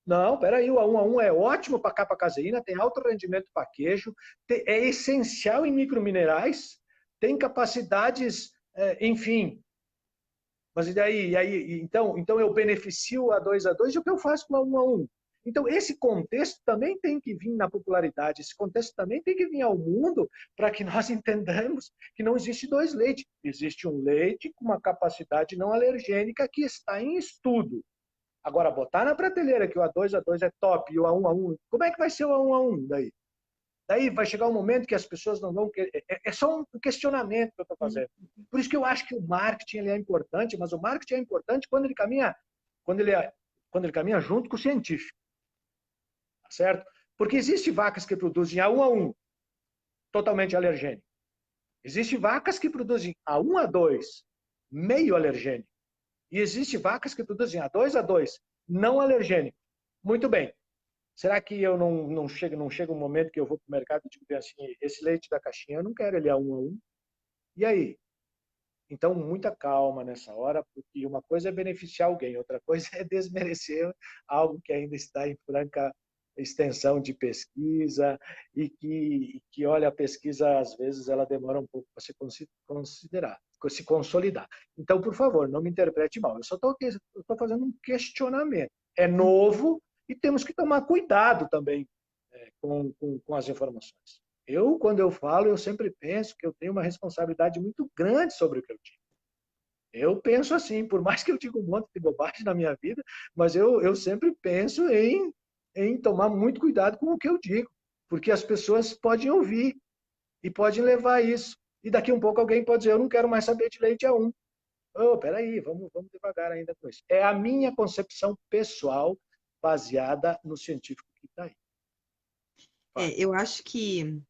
Não, peraí, o A1A1 é ótimo para capa caseína, tem alto rendimento para queijo, é essencial em microminerais, tem capacidades, enfim. Mas e daí? Então eu beneficio o A2A2 e o que eu faço com o A1A1? Então, esse contexto também tem que vir na popularidade, esse contexto também tem que vir ao mundo para que nós entendamos que não existe dois leites. Existe um leite com uma capacidade não alergênica que está em estudo. Agora, botar na prateleira que o A2A2 é top e o A1A1, como é que vai ser o A1A1 daí? Daí vai chegar um momento que as pessoas não vão querer. É só um questionamento que eu estou fazendo. Por isso que eu acho que o marketing ele é importante, mas o marketing é importante quando ele caminha, quando ele caminha junto com o científico. Tá certo? Porque existem vacas que produzem A1A1, totalmente alergênico. Existem vacas que produzem A1A2, meio alergênico. E existem vacas que produzem A2A2, não alergênico. Muito bem. Será que eu não chega um momento que eu vou para o mercado e digo assim, esse leite da caixinha, eu não quero ele A1A1? E aí? Então, muita calma nessa hora, porque uma coisa é beneficiar alguém, outra coisa é desmerecer algo que ainda está em franca extensão de pesquisa e que olha, a pesquisa, às vezes, ela demora um pouco para se considerar, se consolidar. Então, por favor, não me interprete mal. Eu só estou fazendo um questionamento. É novo e temos que tomar cuidado também com as informações. Quando eu falo, eu sempre penso que eu tenho uma responsabilidade muito grande sobre o que eu digo. Eu penso assim, por mais que eu diga um monte de bobagem na minha vida, mas eu sempre penso em tomar muito cuidado com o que eu digo, porque as pessoas podem ouvir e podem levar isso. E daqui um pouco alguém pode dizer, eu não quero mais saber de leite A1. Oh, peraí, vamos devagar ainda com isso. É a minha concepção pessoal baseada no científico que está aí. Eu acho que,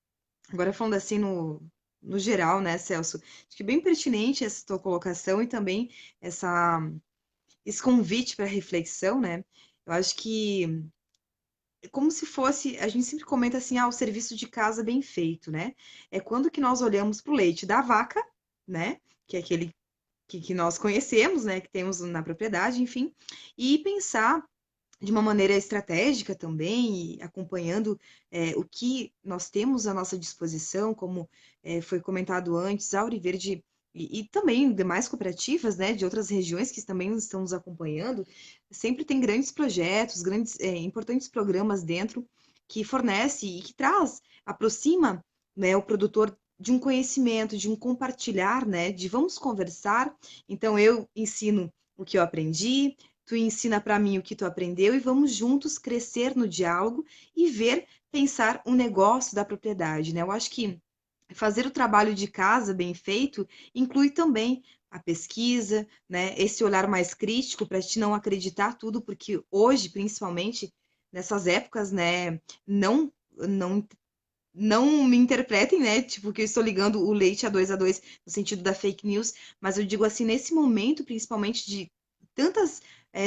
agora falando assim no geral, né, Celso, acho que é bem pertinente essa tua colocação e também esse convite para reflexão, né? Eu acho que é como se fosse, a gente sempre comenta assim, o serviço de casa bem feito, né? É quando que nós olhamos para o leite da vaca, né? Que é aquele que nós conhecemos, né? Que temos na propriedade, enfim, e pensar de uma maneira estratégica também, e acompanhando o que nós temos à nossa disposição, como foi comentado antes, a Auriverde e também demais cooperativas, né, de outras regiões que também estão nos acompanhando, sempre tem grandes projetos, grandes, importantes programas dentro que fornece e que traz, aproxima, né, o produtor de um conhecimento, de um compartilhar, né, de vamos conversar. Então eu ensino o que eu aprendi, tu ensina para mim o que tu aprendeu e vamos juntos crescer no diálogo e ver, pensar um negócio da propriedade, né? Eu acho que fazer o trabalho de casa bem feito inclui também a pesquisa, né? Esse olhar mais crítico para te não acreditar tudo, porque hoje, principalmente nessas épocas, né, não me interpretem, né? Tipo, que eu estou ligando o leite A2A2 no sentido da fake news, mas eu digo assim, nesse momento, principalmente de tantas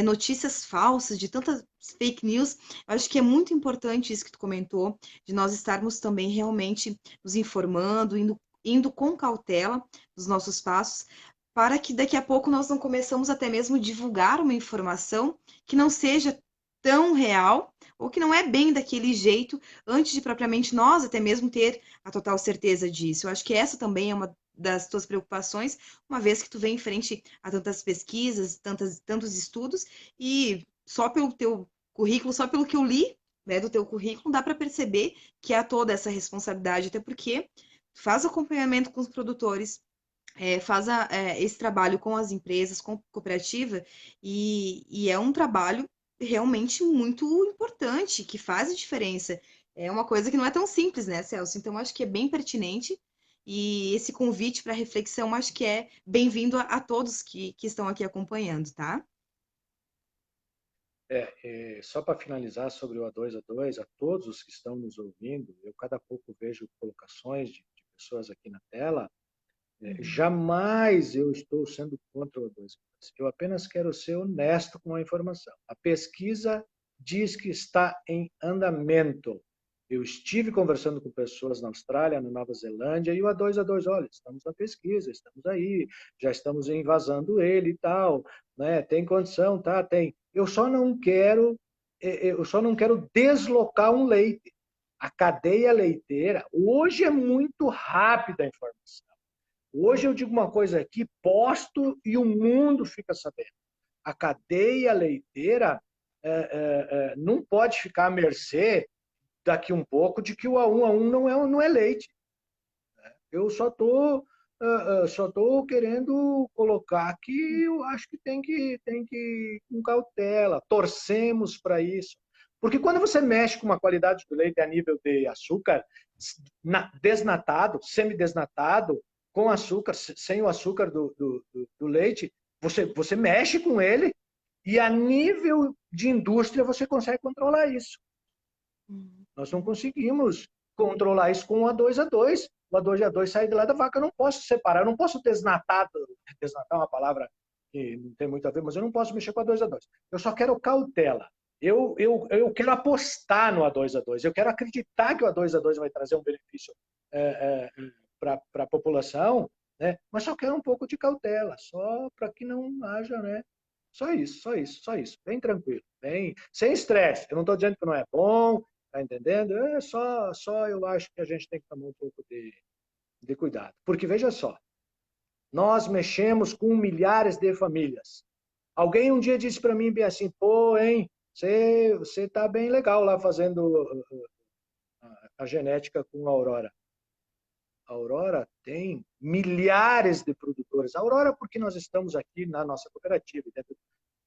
notícias falsas, de tantas fake news, eu acho que é muito importante isso que tu comentou, de nós estarmos também realmente nos informando, indo com cautela nos nossos passos, para que daqui a pouco nós não começamos até mesmo divulgar uma informação que não seja tão real ou que não é bem daquele jeito antes de propriamente nós até mesmo ter a total certeza disso. Eu acho que essa também é uma das tuas preocupações, uma vez que tu vem em frente a tantas pesquisas, tantos estudos, e só pelo teu currículo, só pelo que eu li, né, do teu currículo, dá para perceber que há toda essa responsabilidade, até porque faz acompanhamento com os produtores, faz esse trabalho com as empresas, com a cooperativa, e é um trabalho realmente muito importante, que faz a diferença. É uma coisa que não é tão simples, né, Celso? Então, acho que é bem pertinente. E esse convite para reflexão, acho que é bem-vindo a todos que estão aqui acompanhando, tá? Só para finalizar sobre o A2A2, a todos os que estão nos ouvindo, eu cada pouco vejo colocações de pessoas aqui na tela. Uhum. Jamais eu estou sendo contra o A2A2. Eu apenas quero ser honesto com a informação. A pesquisa diz que está em andamento. Eu estive conversando com pessoas na Austrália, na Nova Zelândia, e o A2A2, olha, estamos na pesquisa, estamos aí, já estamos invasando ele e tal, né? Tem condição, tá? Tem. Eu só não quero deslocar um leite. A cadeia leiteira, hoje é muito rápida a informação. Hoje eu digo uma coisa aqui, posto e o mundo fica sabendo. A cadeia leiteira não pode ficar à mercê daqui um pouco de que o A1 não é leite. Eu só tô querendo colocar que eu acho que tem que ir com cautela. Torcemos para isso. Porque quando você mexe com uma qualidade do leite a nível de açúcar, desnatado, semidesnatado, com açúcar, sem o açúcar do leite, você mexe com ele e a nível de indústria você consegue controlar isso. Nós não conseguimos controlar isso com o A2A2. O A2A2 sai de lá da vaca, eu não posso separar, eu não posso desnatar é uma palavra que não tem muito a ver, mas eu não posso mexer com o A2A2. Eu só quero cautela. Eu quero apostar no A2A2, eu quero acreditar que o A2A2 vai trazer um benefício para a população, né? Mas só quero um pouco de cautela, só para que não haja, né? Só isso, só isso, só isso. Bem tranquilo, bem, sem estresse. Eu não estou dizendo que não é bom, tá entendendo? Só eu acho que a gente tem que tomar um pouco de cuidado. Porque veja só, nós mexemos com milhares de famílias. Alguém um dia disse para mim bem assim, pô, hein, você tá bem legal lá fazendo a genética com a Aurora. A Aurora tem milhares de produtores. A Aurora, porque nós estamos aqui na nossa cooperativa, dentro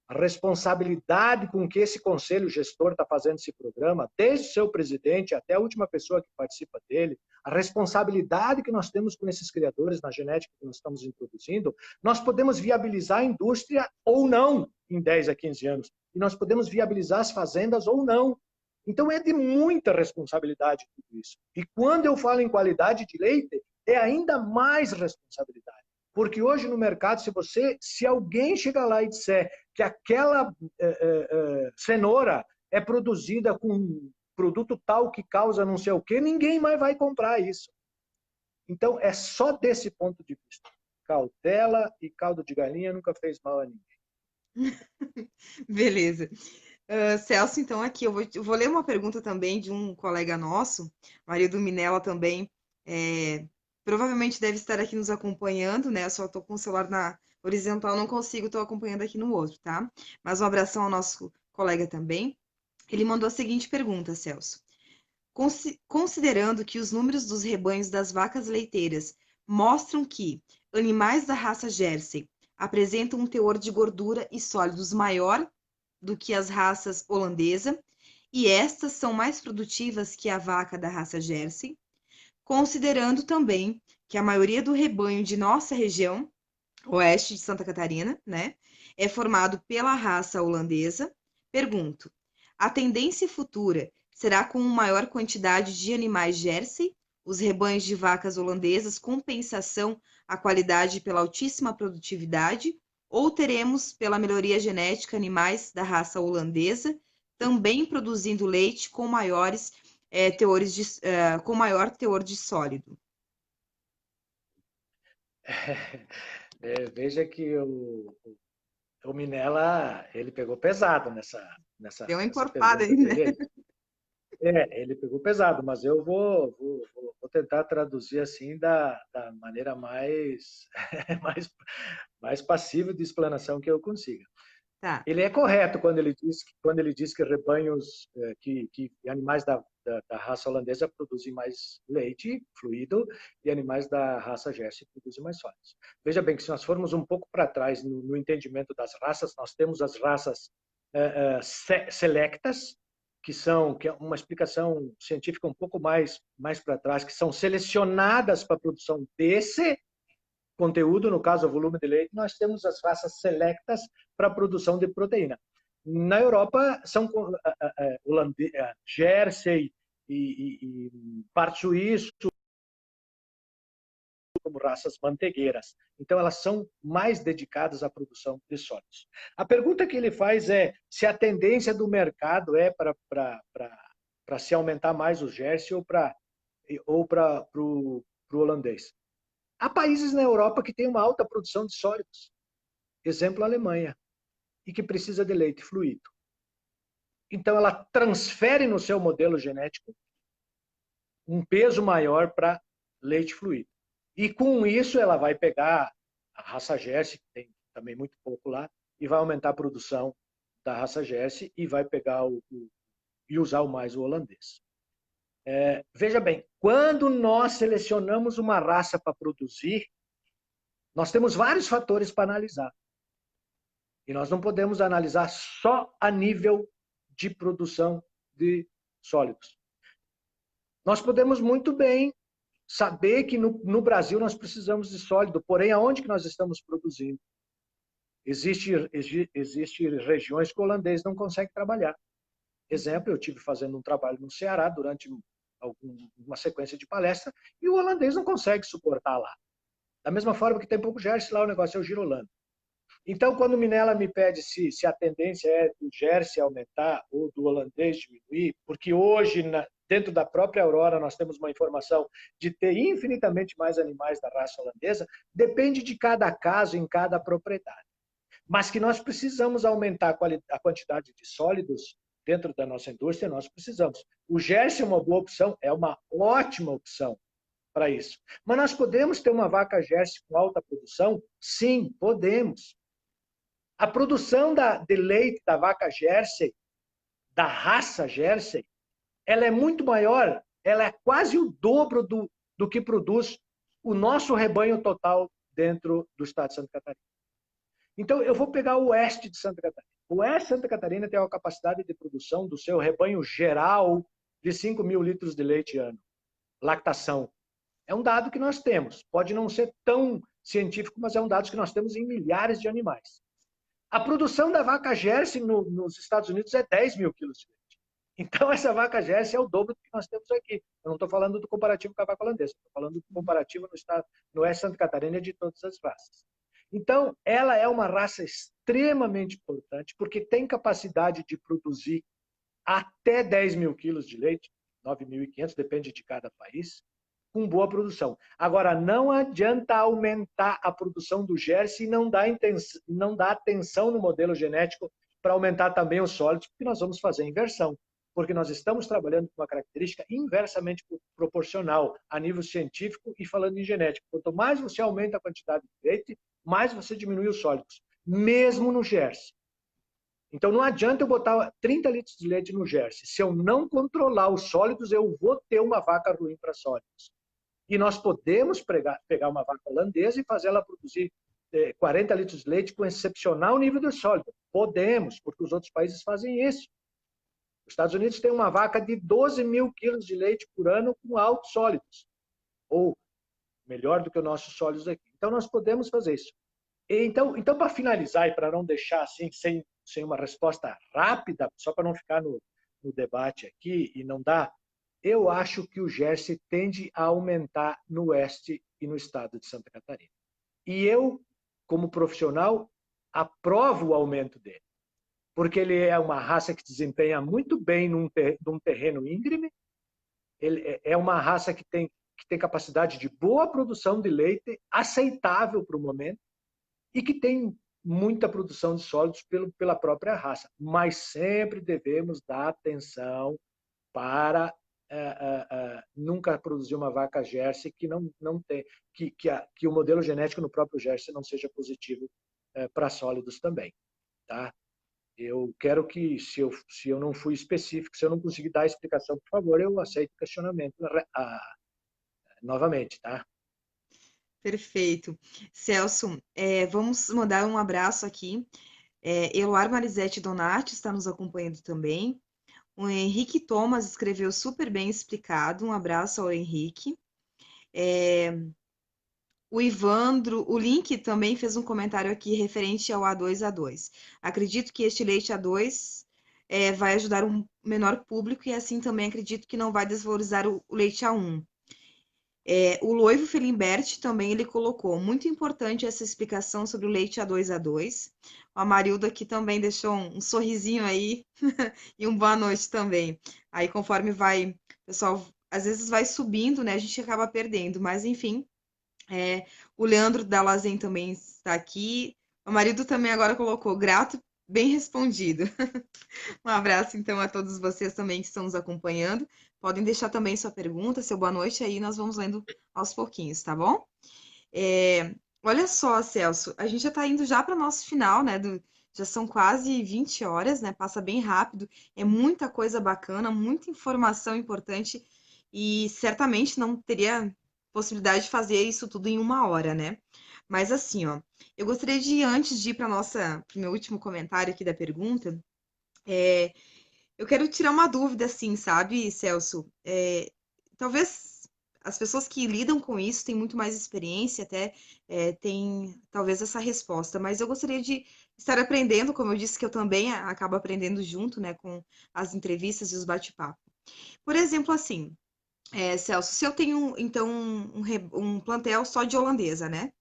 a responsabilidade com que esse conselho gestor está fazendo esse programa, desde o seu presidente até a última pessoa que participa dele, a responsabilidade que nós temos com esses criadores na genética que nós estamos introduzindo, nós podemos viabilizar a indústria ou não em 10 a 15 anos. E nós podemos viabilizar as fazendas ou não. Então é de muita responsabilidade tudo isso. E quando eu falo em qualidade de leite, é ainda mais responsabilidade. Porque hoje no mercado, se alguém chegar lá e disser que aquela cenoura é produzida com produto tal que causa não sei o quê, ninguém mais vai comprar isso. Então, é só desse ponto de vista. Cautela e caldo de galinha nunca fez mal a ninguém. Beleza. Celso, então aqui eu vou ler uma pergunta também de um colega nosso, marido Minella também, provavelmente deve estar aqui nos acompanhando, né? Eu só estou com o celular na horizontal, não consigo, estou acompanhando aqui no outro, tá? Mas um abração ao nosso colega também. Ele mandou a seguinte pergunta, Celso. Considerando que os números dos rebanhos das vacas leiteiras mostram que animais da raça Jersey apresentam um teor de gordura e sólidos maior do que as raças holandesa, e estas são mais produtivas que a vaca da raça Jersey, considerando também que a maioria do rebanho de nossa região, oeste de Santa Catarina, né, é formado pela raça holandesa, pergunto: a tendência futura será com maior quantidade de animais Jersey, os rebanhos de vacas holandesas compensação a qualidade pela altíssima produtividade, ou teremos, pela melhoria genética, animais da raça holandesa também produzindo leite com maiores com maior teor de sólido? Veja que o Minella, ele pegou pesado Deu uma nessa encorpada pergunta aí, né? dele. Ele pegou pesado, mas eu vou tentar traduzir assim da maneira mais, mais passível de explanação que eu consiga. Tá. Ele é correto quando ele diz que rebanhos, que animais da raça holandesa produzem mais leite fluido e animais da raça Jersey produzem mais sólidos. Veja bem que se nós formos um pouco para trás no entendimento das raças, nós temos as raças selectas, que é uma explicação científica um pouco mais para trás, que são selecionadas para a produção desse conteúdo, no caso, o volume de leite. Nós temos as raças selectas para a produção de proteína. Na Europa, são Jersey e parte suíço como raças mantegueiras. Então, elas são mais dedicadas à produção de sólidos. A pergunta que ele faz é se a tendência do mercado é para se aumentar mais o Jersey ou para o holandês. Há países na Europa que têm uma alta produção de sólidos. Exemplo, a Alemanha. E que precisa de leite fluido. Então, ela transfere no seu modelo genético um peso maior para leite fluido. E com isso, ela vai pegar a raça Jersey, que tem também muito pouco lá, e vai aumentar a produção da raça Jersey e vai pegar e usar mais o holandês. Veja bem, quando nós selecionamos uma raça para produzir, nós temos vários fatores para analisar. E nós não podemos analisar só a nível de produção de sólidos. Nós podemos muito bem saber que no Brasil nós precisamos de sólido, porém, aonde que nós estamos produzindo? Existem regiões que o holandês não consegue trabalhar. Exemplo, eu tive fazendo um trabalho no Ceará durante uma sequência de palestra e o holandês não consegue suportar lá. Da mesma forma que tem pouco Jersey, lá o negócio é o girolando. Então, quando o Minella me pede se a tendência é do Jersey aumentar ou do holandês diminuir, porque hoje, dentro da própria Aurora, nós temos uma informação de ter infinitamente mais animais da raça holandesa, depende de cada caso, em cada propriedade. Mas que nós precisamos aumentar a quantidade de sólidos dentro da nossa indústria, nós precisamos. O Jersey é uma boa opção, é uma ótima opção para isso. Mas nós podemos ter uma vaca Jersey com alta produção? Sim, podemos. A produção de leite da vaca Jersey, da raça Jersey, ela é muito maior, ela é quase o dobro do que produz o nosso rebanho total dentro do estado de Santa Catarina. Então, eu vou pegar o oeste de Santa Catarina. O oeste de Santa Catarina tem uma capacidade de produção do seu rebanho geral de 5.000 litros de leite ano. Lactação. É um dado que nós temos. Pode não ser tão científico, mas é um dado que nós temos em milhares de animais. A produção da vaca Jersey nos Estados Unidos é 10.000 quilos de leite. Então, essa vaca Jersey é o dobro do que nós temos aqui. Eu não estou falando do comparativo com a vaca holandesa, estou falando do comparativo no oeste de Santa Catarina de todas as raças. Então, ela é uma raça extremamente importante, porque tem capacidade de produzir até 10.000 quilos de leite, 9.500, depende de cada país, com boa produção. Agora, não adianta aumentar a produção do Jersey e não dar atenção no modelo genético para aumentar também os sólidos, porque nós vamos fazer inversão. Porque nós estamos trabalhando com uma característica inversamente proporcional a nível científico e falando em genética. Quanto mais você aumenta a quantidade de leite, mais você diminui os sólidos, mesmo no Jersey. Então, não adianta eu botar 30 litros de leite no Jersey. Se eu não controlar os sólidos, eu vou ter uma vaca ruim para sólidos. E nós podemos pegar uma vaca holandesa e fazer ela produzir 40 litros de leite com excepcional nível de sólido. Podemos, porque os outros países fazem isso. Os Estados Unidos tem uma vaca de 12.000 quilos de leite por ano com altos sólidos. Ou melhor do que os nossos sólidos aqui. Então, nós podemos fazer isso. Então para finalizar e para não deixar assim, sem uma resposta rápida, só para não ficar no debate aqui e não dar, eu acho que o Jersey tende a aumentar no oeste e no estado de Santa Catarina. E eu, como profissional, aprovo o aumento dele, porque ele é uma raça que desempenha muito bem num terreno íngreme, ele é uma raça que tem capacidade de boa produção de leite, aceitável para o momento, e que tem muita produção de sólidos pela própria raça. Mas sempre devemos dar atenção para nunca produzir uma vaca Jersey que não tem, que o modelo genético no próprio Jersey não seja positivo para sólidos também. Tá? Eu quero que, se eu não fui específico, se eu não conseguir dar a explicação, por favor, eu aceito o questionamento novamente, tá? Perfeito. Celso, vamos mandar um abraço aqui. Eloar Marisete Donati está nos acompanhando também. O Henrique Thomas escreveu super bem explicado. Um abraço ao Henrique. O Ivandro, o Link também fez um comentário aqui referente ao A2A2. Acredito que este leite A2 vai ajudar um menor público e assim também acredito que não vai desvalorizar o leite A1. O Loivo Felimbert também ele colocou muito importante essa explicação sobre o leite A2A2. O Amarildo aqui também deixou um sorrisinho aí e um boa noite também. Aí conforme vai, pessoal, às vezes vai subindo, né? A gente acaba perdendo, mas enfim. O Leandro Dallazen também está aqui. O marido também agora colocou grato, bem respondido. Um abraço, então, a todos vocês também que estão nos acompanhando. Podem deixar também sua pergunta, seu boa noite, aí nós vamos lendo aos pouquinhos, tá bom? Olha só, Celso, a gente já está indo já para o nosso final, né? Já são quase 20 horas, né? Passa bem rápido. É muita coisa bacana, muita informação importante e certamente não teria possibilidade de fazer isso tudo em uma hora, né? Mas assim, ó, eu gostaria de, antes de ir para o meu último comentário aqui da pergunta, eu quero tirar uma dúvida, assim, sabe, Celso? Talvez as pessoas que lidam com isso têm muito mais experiência, até têm talvez essa resposta, mas eu gostaria de estar aprendendo, como eu disse que eu também acabo aprendendo junto, né, com as entrevistas e os bate-papo. Por exemplo, assim, Celso, se eu tenho, então, um plantel só de holandesa, né?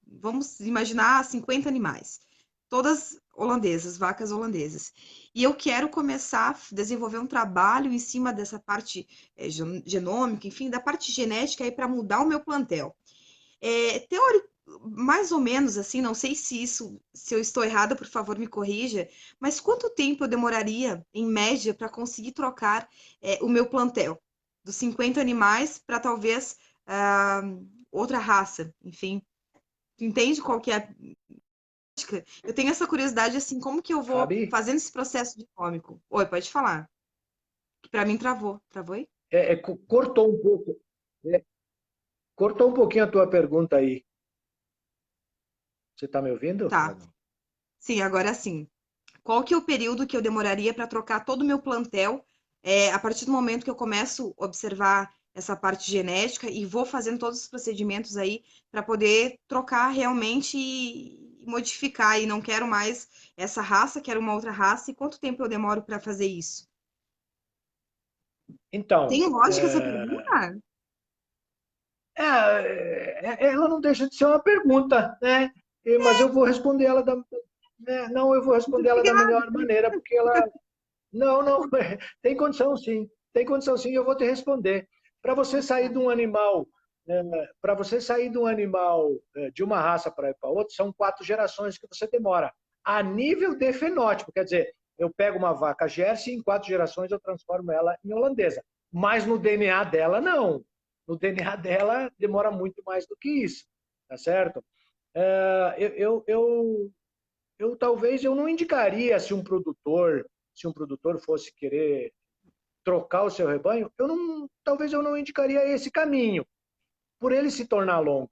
Vamos imaginar 50 animais, todas holandesas, vacas holandesas. E eu quero começar a desenvolver um trabalho em cima dessa parte genômica, enfim, da parte genética aí para mudar o meu plantel. Teórico, mais ou menos assim, não sei se eu estou errada, por favor, me corrija, mas quanto tempo eu demoraria, em média, para conseguir trocar o meu plantel? Dos 50 animais para talvez outra raça, enfim. Tu entende qual que é a prática? Eu tenho essa curiosidade, assim, como que eu vou Fabi, fazendo esse processo dinâmico? Oi, pode falar. Que para mim travou. Travou aí? cortou um pouco, é, cortou um pouquinho a tua pergunta aí. Você está me ouvindo? Tá. Sim, agora sim. Qual que é o período que eu demoraria para trocar todo o meu plantel, a partir do momento que eu começo a observar essa parte genética e vou fazendo todos os procedimentos aí para poder trocar realmente e modificar e não quero mais essa raça, quero uma outra raça. E quanto tempo eu demoro para fazer isso? Então, Tem lógica essa pergunta? ela não deixa de ser uma pergunta, né? Mas eu vou responder ela não, eu vou Muito responder ela da obrigada. melhor maneira, porque ela, não, não, tem condição sim, tem condição sim, eu vou te responder. Para você sair de um animal, para você sair de um animal de uma raça para outra, são 4 gerações que você demora. A nível de fenótipo, quer dizer, eu pego uma vaca Jersey e em 4 gerações eu transformo ela em holandesa. Mas no DNA dela, não. No DNA dela demora muito mais do que isso, tá certo? Eu talvez eu não indicaria se um produtor fosse querer trocar o seu rebanho, talvez eu não indicaria esse caminho, por ele se tornar longo.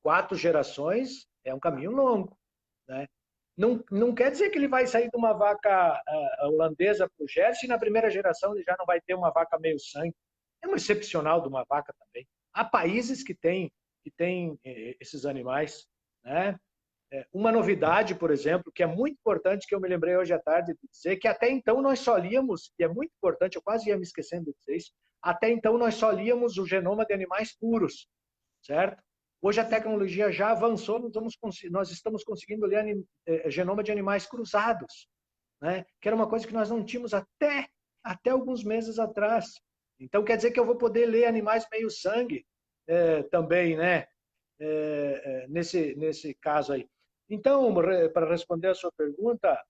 4 gerações é um caminho longo, né? Não quer dizer que ele vai sair de uma vaca holandesa para o Jersey e na primeira geração ele já não vai ter uma vaca meio sangue. É um excepcional de uma vaca também. Há países que têm esses animais, né? Uma novidade, por exemplo, que é muito importante, que eu me lembrei hoje à tarde de dizer, que até então nós só líamos, e é muito importante, eu quase ia me esquecendo de dizer isso, até então nós só líamos o genoma de animais puros, certo? Hoje a tecnologia já avançou, nós estamos conseguindo ler genoma de animais cruzados, né? Que era uma coisa que nós não tínhamos até alguns meses atrás. Então quer dizer que eu vou poder ler animais meio sangue também, né? Nesse caso aí. Então, para responder a sua pergunta,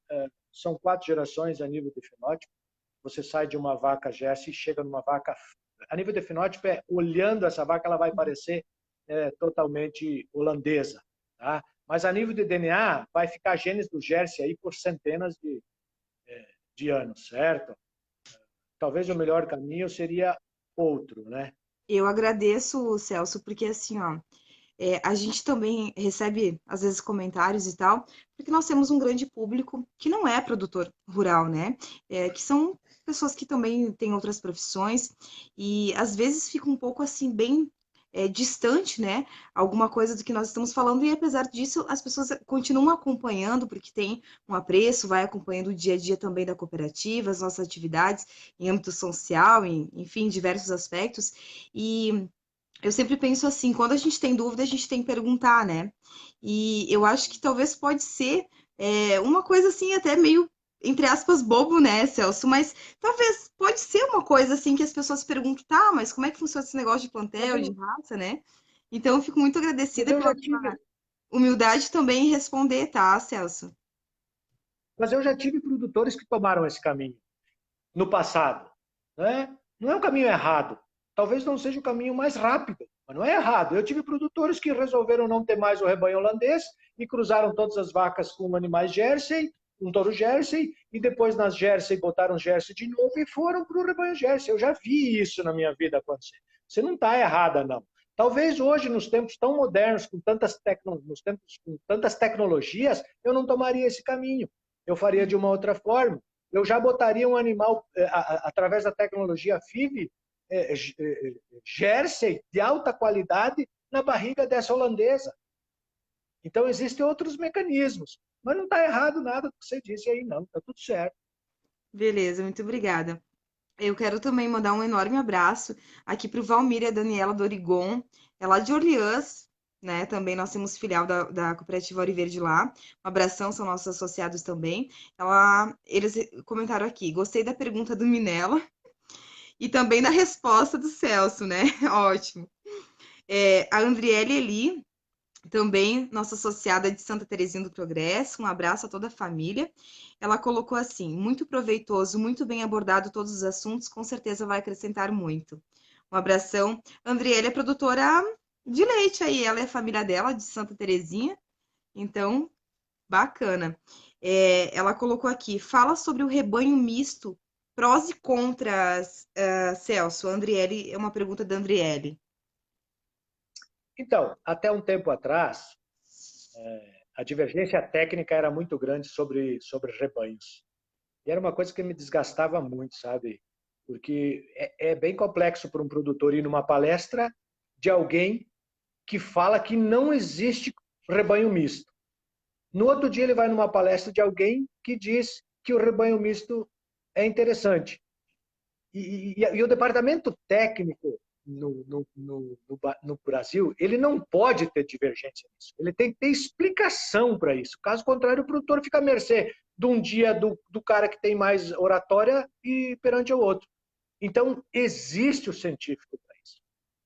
são 4 gerações a nível de fenótipo. Você sai de uma vaca Jersey e chega numa vaca... A nível de fenótipo, olhando essa vaca, ela vai parecer totalmente holandesa. Tá? Mas a nível de DNA, vai ficar genes do Jersey aí por centenas de anos, certo? Talvez o melhor caminho seria outro, né? Eu agradeço, Celso, porque assim, ó, a gente também recebe, às vezes, comentários e tal, porque nós temos um grande público que não é produtor rural, né? Que são pessoas que também têm outras profissões e às vezes fica um pouco assim, bem distante, né? Alguma coisa do que nós estamos falando, e apesar disso, as pessoas continuam acompanhando, porque tem um apreço, vai acompanhando o dia a dia também da cooperativa, as nossas atividades em âmbito social, enfim, diversos aspectos. E eu sempre penso assim, quando a gente tem dúvida, a gente tem que perguntar, né? E eu acho que talvez pode ser uma coisa assim, até meio, entre aspas, bobo, né, Celso? Mas talvez pode ser uma coisa assim que as pessoas perguntam, tá, mas como é que funciona esse negócio de Mas plantel, de eu, raça, né? Então eu fico muito mas agradecida eu pela já tua tive, humildade também em responder, tá, Celso? mas eu já tive produtores que tomaram esse caminho no passado, né? Não é um caminho errado. Talvez não seja o caminho mais rápido, mas não é errado. Eu tive produtores que resolveram não ter mais o rebanho holandês e cruzaram todas as vacas com animais Jersey, um touro Jersey, e depois nas Jersey botaram Jersey de novo e foram para o rebanho Jersey. Eu já vi isso na minha vida acontecer. Você não está errada, não. Talvez hoje, nos tempos tão modernos, nos tempos com tantas tecnologias, eu não tomaria esse caminho. Eu faria de uma outra forma. Eu já botaria um animal, através da tecnologia FIV, Jersey, de alta qualidade, na barriga dessa holandesa. Então, existem outros mecanismos. Mas não está errado nada do que você disse aí, não. Está tudo certo. Beleza, muito obrigada. Eu quero também mandar um enorme abraço aqui para o Valmir e a Daniela Dorigon, é lá de Orleans, né? Também nós temos filial da Cooperativa Ouro Verde lá. Um abração, são nossos associados também. Eles comentaram aqui, gostei da pergunta do Minella e também da resposta do Celso, né? Ótimo. A Andriele Eli, também nossa associada de Santa Terezinha do Progresso, um abraço a toda a família. Ela colocou assim: muito proveitoso, muito bem abordado todos os assuntos, com certeza vai acrescentar muito. Um abração. Andriele é produtora de leite aí, ela é a família dela, de Santa Terezinha, então, bacana. Ela colocou aqui: fala sobre o rebanho misto, prós e contras, Celso. Andriele, é uma pergunta da Andriele. Então, até um tempo atrás, a divergência técnica era muito grande sobre rebanhos. E era uma coisa que me desgastava muito, sabe? Porque é bem complexo para um produtor ir numa palestra de alguém que fala que não existe rebanho misto. No outro dia ele vai numa palestra de alguém que diz que o rebanho misto é interessante. E o departamento técnico no Brasil, ele não pode ter divergência nisso. Ele tem que ter explicação para isso. Caso contrário, o produtor fica à mercê de um dia do cara que tem mais oratória e perante o outro. Então, existe o científico para isso.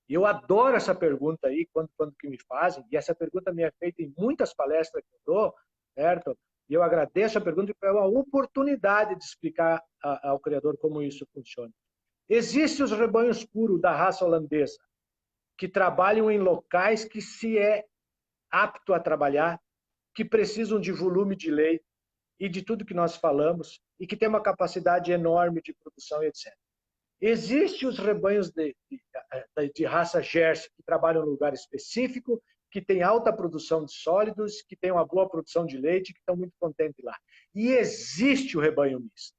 E eu adoro essa pergunta aí, quando que me fazem, e essa pergunta me é feita em muitas palestras que eu dou, certo? E eu agradeço a pergunta, porque é uma oportunidade de explicar ao criador como isso funciona. Existem os rebanhos puros da raça holandesa, que trabalham em locais que se é apto a trabalhar, que precisam de volume de leite e de tudo que nós falamos, e que tem uma capacidade enorme de produção, etc. Existem os rebanhos de raça Jersey, que trabalham em um lugar específico, que tem alta produção de sólidos, que tem uma boa produção de leite, que estão muito contentes lá. E existe o rebanho misto,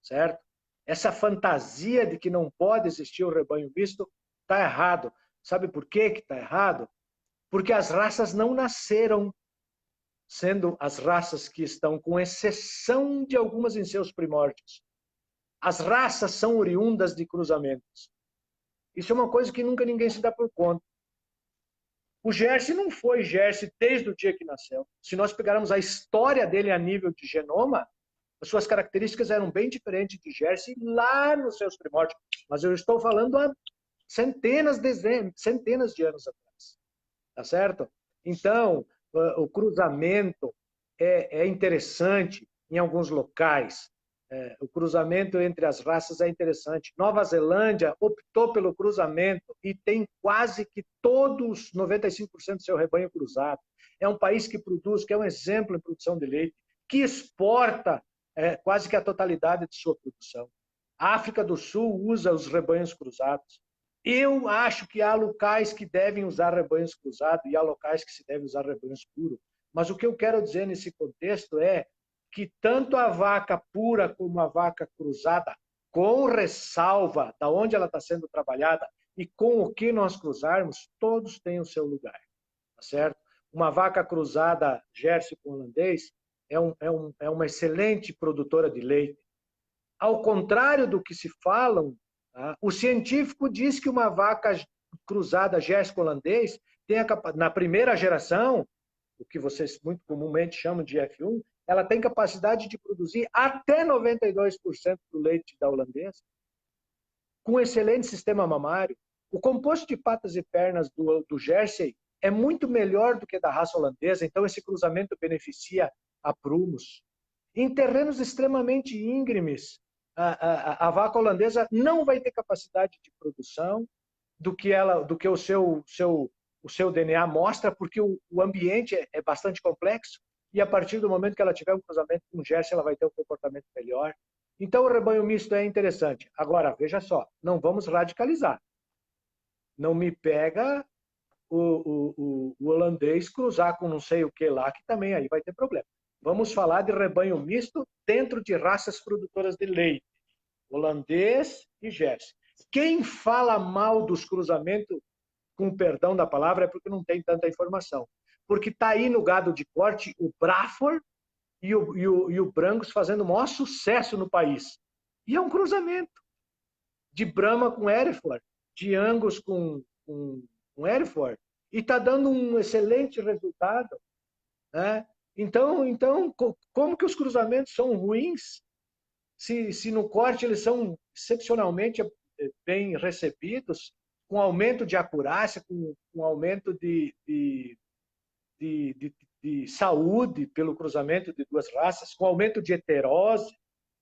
certo? Essa fantasia de que não pode existir o rebanho misto está errado. Sabe por que está errado? Porque as raças não nasceram sendo as raças que estão, com exceção de algumas em seus primórdios. As raças são oriundas de cruzamentos. Isso é uma coisa que nunca ninguém se dá por conta. O Jersey não foi Jersey desde o dia que nasceu. Se nós pegarmos a história dele a nível de genoma, as suas características eram bem diferentes de Jersey lá nos seus primórdios. Mas eu estou falando há centenas de anos atrás. Tá certo? Então, o cruzamento é interessante em alguns locais. O cruzamento entre as raças é interessante. Nova Zelândia optou pelo cruzamento e tem quase que todos, 95% do seu rebanho cruzado. É um país que produz, que é um exemplo em produção de leite, que exporta quase que a totalidade de sua produção. A África do Sul usa os rebanhos cruzados. Eu acho que há locais que devem usar rebanhos cruzados e há locais que se devem usar rebanhos puros. Mas o que eu quero dizer nesse contexto é que tanto a vaca pura como a vaca cruzada, com ressalva da onde ela está sendo trabalhada e com o que nós cruzarmos, todos têm o seu lugar, tá certo? Uma vaca cruzada Jersey com holandês é uma excelente produtora de leite. Ao contrário do que se falam, tá? O científico diz que uma vaca cruzada Jersey com holandês tem na primeira geração, o que vocês muito comumente chamam de F1, ela tem capacidade de produzir até 92% do leite da holandesa, com um excelente sistema mamário. O composto de patas e pernas do Jersey é muito melhor do que da raça holandesa, então esse cruzamento beneficia a prumos. Em terrenos extremamente íngremes, a vaca holandesa não vai ter capacidade de produção do que o seu DNA mostra, porque o ambiente é bastante complexo, e a partir do momento que ela tiver um cruzamento com o Jersey, ela vai ter um comportamento melhor. Então, o rebanho misto é interessante. Agora, veja só, não vamos radicalizar. Não me pega o holandês cruzar com não sei o que lá, que também aí vai ter problema. Vamos falar de rebanho misto dentro de raças produtoras de leite. Holandês e Jersey. Quem fala mal dos cruzamentos, com perdão da palavra, é porque não tem tanta informação. Porque está aí no gado de corte o Braford e o Brangus fazendo o maior sucesso no país. E é um cruzamento de Brahma com Hereford, de Angus com Hereford, e está dando um excelente resultado. Né? Então, como que os cruzamentos são ruins se no corte eles são excepcionalmente bem recebidos, com aumento de acurácia, com aumento de saúde pelo cruzamento de duas raças, com aumento de heterose,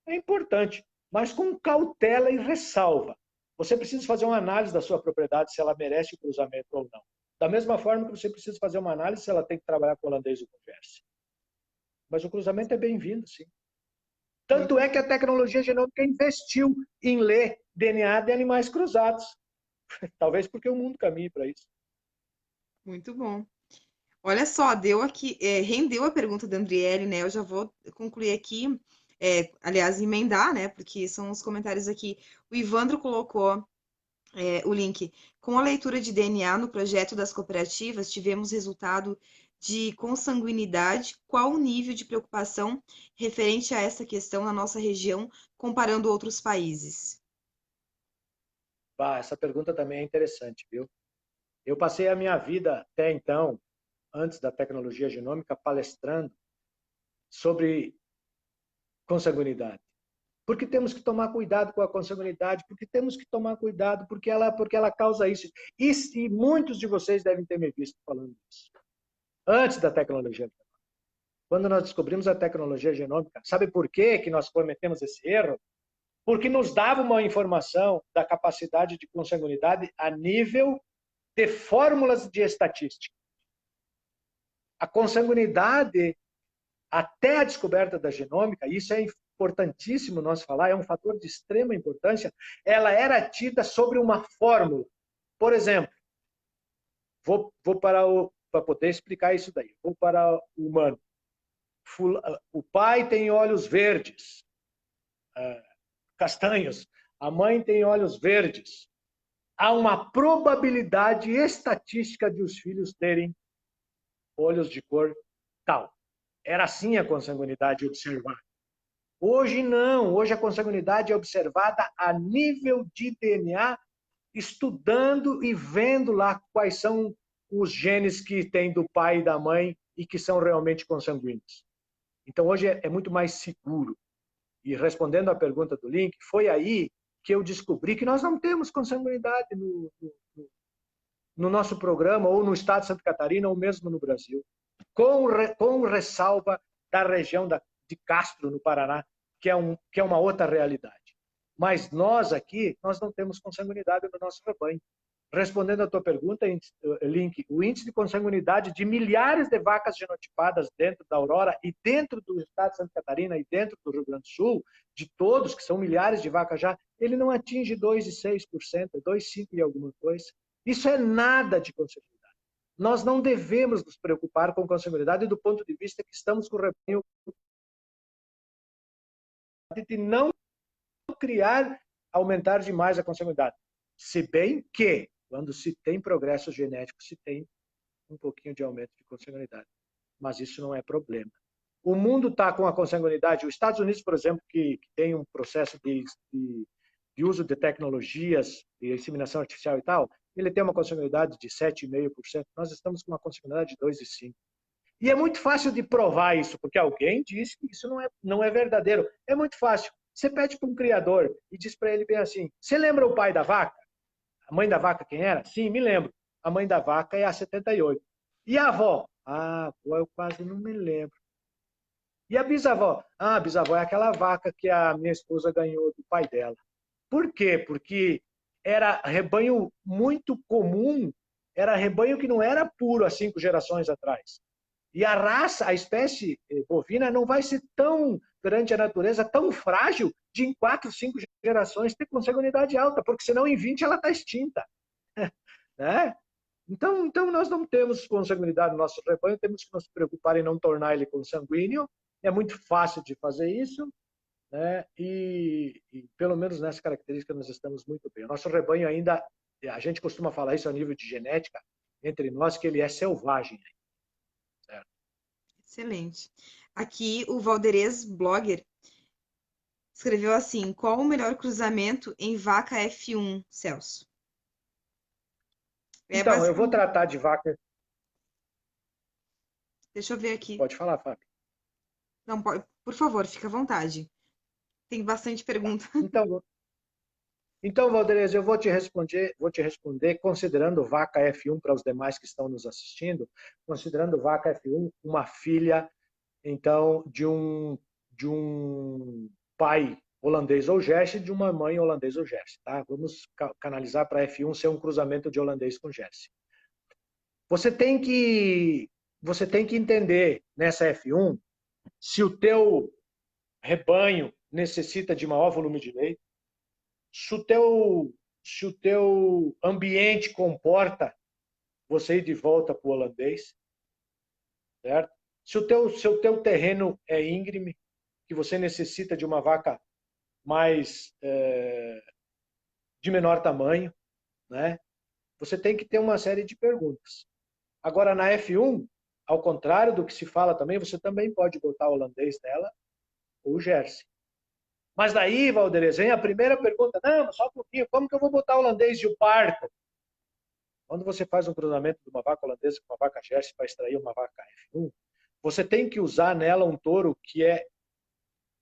é importante, mas com cautela e ressalva. Você precisa fazer uma análise da sua propriedade, se ela merece o cruzamento ou não. Da mesma forma que você precisa fazer uma análise se ela tem que trabalhar com holandês ou com Jersey. Mas o cruzamento é bem-vindo, sim. Tanto é que a tecnologia genômica investiu em ler DNA de animais cruzados. Talvez porque o mundo caminhe para isso. Muito bom. Olha só, deu aqui, rendeu a pergunta da Andriele, né? Eu já vou concluir aqui, aliás, emendar, né? Porque são os comentários aqui. O Ivandro colocou o link. Com a leitura de DNA no projeto das cooperativas, tivemos resultado de consanguinidade. Qual o nível de preocupação referente a essa questão na nossa região, comparando outros países? Essa pergunta também é interessante, viu? Eu passei a minha vida até então, antes da tecnologia genômica, palestrando sobre consanguinidade. Porque temos que tomar cuidado com a consanguinidade, porque temos que tomar cuidado, porque ela causa isso. E muitos de vocês devem ter me visto falando isso. Antes da tecnologia genômica. Quando nós descobrimos a tecnologia genômica, sabe por que nós cometemos esse erro? Porque nos dava uma informação da capacidade de consanguinidade a nível de fórmulas de estatística. A consanguinidade, até a descoberta da genômica, isso é importantíssimo nós falar, é um fator de extrema importância, ela era tida sobre uma fórmula. Por exemplo, vou para poder explicar isso daí, vou para o humano. O pai tem olhos verdes, castanhos, a mãe tem olhos verdes. Há uma probabilidade estatística de os filhos terem olhos de cor tal. Era assim a consanguinidade observada. Hoje não, hoje a consanguinidade é observada a nível de DNA, estudando e vendo lá quais são os genes que tem do pai e da mãe e que são realmente consanguíneos. Então hoje é muito mais seguro. E respondendo à pergunta do Link, foi aí que eu descobri que nós não temos consanguinidade no nosso programa, ou no estado de Santa Catarina, ou mesmo no Brasil. Com ressalva da região de Castro, no Paraná, que é uma outra realidade. Mas nós aqui, nós não temos consanguinidade no nosso rebanho. Respondendo à tua pergunta, Link, o índice de consanguinidade de milhares de vacas genotipadas dentro da Aurora e dentro do estado de Santa Catarina e dentro do Rio Grande do Sul, de todos, que são milhares de vacas já, ele não atinge 2,6%, é 2,5% e alguma coisa. Isso é nada de consanguinidade. Nós não devemos nos preocupar com consanguinidade do ponto de vista que estamos com o rebanho de não criar, aumentar demais a consanguinidade. Se bem que, quando se tem progresso genético, se tem um pouquinho de aumento de consanguinidade. Mas isso não é problema. O mundo está com a consanguinidade. Os Estados Unidos, por exemplo, que tem um processo de uso de tecnologias, de inseminação artificial e tal, ele tem uma consanguinidade de 7,5%. Nós estamos com uma consanguinidade de 2,5%. E é muito fácil de provar isso, porque alguém disse que isso não é verdadeiro. É muito fácil. Você pede para um criador e diz para ele bem assim, você lembra o pai da vaca? A mãe da vaca quem era? Sim, me lembro. A mãe da vaca é a 78. E a avó? Ah, pô, eu quase não me lembro. E a bisavó? Ah, a bisavó é aquela vaca que a minha esposa ganhou do pai dela. Por quê? Porque era rebanho muito comum, era rebanho que não era puro há 5 gerações atrás. E a raça, a espécie bovina não vai ser tão, perante a natureza, tão frágil de em 4, 5 gerações ter consanguinidade alta, porque senão em 20 ela está extinta. Né? Então, nós não temos consanguinidade no nosso rebanho, temos que nos preocupar em não tornar ele consanguíneo. É muito fácil de fazer isso, né? E pelo menos nessa característica nós estamos muito bem. O nosso rebanho ainda, a gente costuma falar isso a nível de genética, entre nós, que ele é selvagem. Certo? Excelente. Aqui o Valderez Blogger escreveu assim: qual o melhor cruzamento em vaca F1, Celso? É Então, eu vou basicamente. tratar de vaca. Deixa eu ver aqui. Pode falar, Fábio. Não, por favor, fica à vontade. Tem bastante Tá. pergunta. Então, Valderez, eu vou te responder considerando vaca F1 para os demais que estão nos assistindo, considerando vaca F1 uma filha, então, de um pai holandês ou Jersey e de uma mãe holandesa ou Jersey, tá? Vamos canalizar para F1 ser um cruzamento de holandês com Jersey. Você tem que entender nessa F1 se o teu rebanho necessita de maior volume de leite, se o teu ambiente comporta você ir de volta para o holandês, certo? Se o teu terreno é íngreme, que você necessita de uma vaca mais de menor tamanho, né? Você tem que ter uma série de perguntas. Agora, na F1, ao contrário do que se fala também, você também pode botar o holandês nela ou o Jersey. Mas daí, Valderez, vem a primeira pergunta. Não, só um pouquinho. Como que eu vou botar o holandês de parto? Quando você faz um cruzamento de uma vaca holandesa com uma vaca Jersey para extrair uma vaca F1, você tem que usar nela um touro que é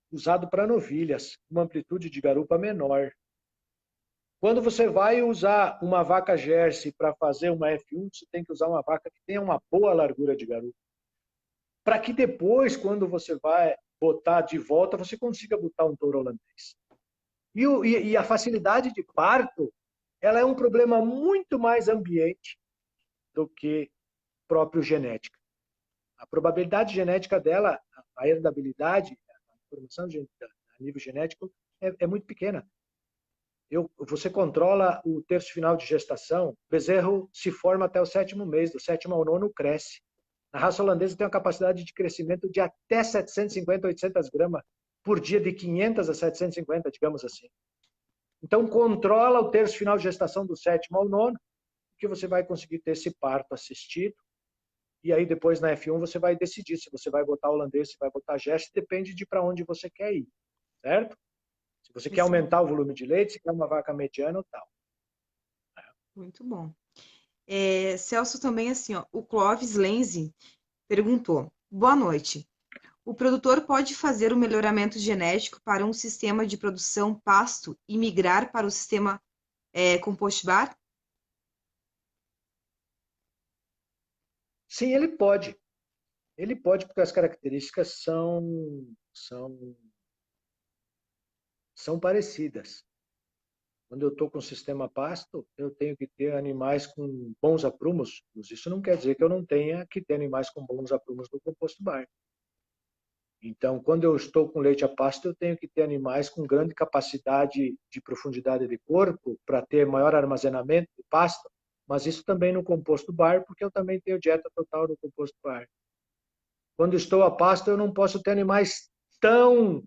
usado para novilhas, uma amplitude de garupa menor. Quando você vai usar uma vaca Jersey para fazer uma F1, você tem que usar uma vaca que tenha uma boa largura de garupa. Para que depois, quando você vai botar de volta, você consiga botar um touro holandês. E a facilidade de parto, ela é um problema muito mais ambiente do que próprio genética. A probabilidade genética dela, a herdabilidade, a informação a nível genético é muito pequena. Você controla o terço final de gestação, o bezerro se forma até o 7º mês, do 7º ao 9º cresce. A raça holandesa tem uma capacidade de crescimento de até 750, 800 gramas por dia, de 500 a 750, digamos assim. Então, controla o terço final de gestação do 7º ao 9º, que você vai conseguir ter esse parto assistido. E aí, depois, na F1, você vai decidir se você vai botar holandês, se vai botar Jersey, depende de para onde você quer ir, certo? Se você quer Isso, aumentar o volume de leite, se quer uma vaca mediana ou tal. muito bom. Celso também, assim, ó, o Clóvis Lenzi perguntou: boa noite. O produtor pode fazer o melhoramento genético para um sistema de produção pasto e migrar para o sistema compost bar? Sim, ele pode. Ele pode, porque as características são são parecidas. Quando eu estou com o sistema pasto, eu tenho que ter animais com bons aprumos. Isso não quer dizer que eu não tenha que ter animais com bons aprumos no composto bar. Então, quando eu estou com leite a pasto, eu tenho que ter animais com grande capacidade de profundidade de corpo para ter maior armazenamento de pasto, mas isso também no composto bar, porque eu também tenho dieta total no composto bar. Quando estou a pasto, eu não posso ter animais tão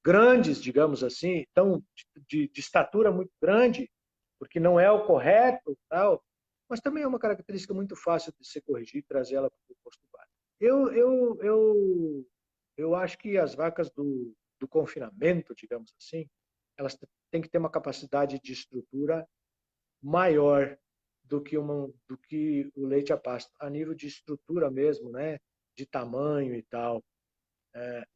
grandes, digamos assim, tão de estatura muito grande, porque não é o correto, tal, mas também é uma característica muito fácil de se corrigir e trazer ela para o composto bar. Eu acho que as vacas do confinamento, digamos assim, elas têm que ter uma capacidade de estrutura maior do que o leite a pasto, a nível de estrutura mesmo, né? De tamanho e tal.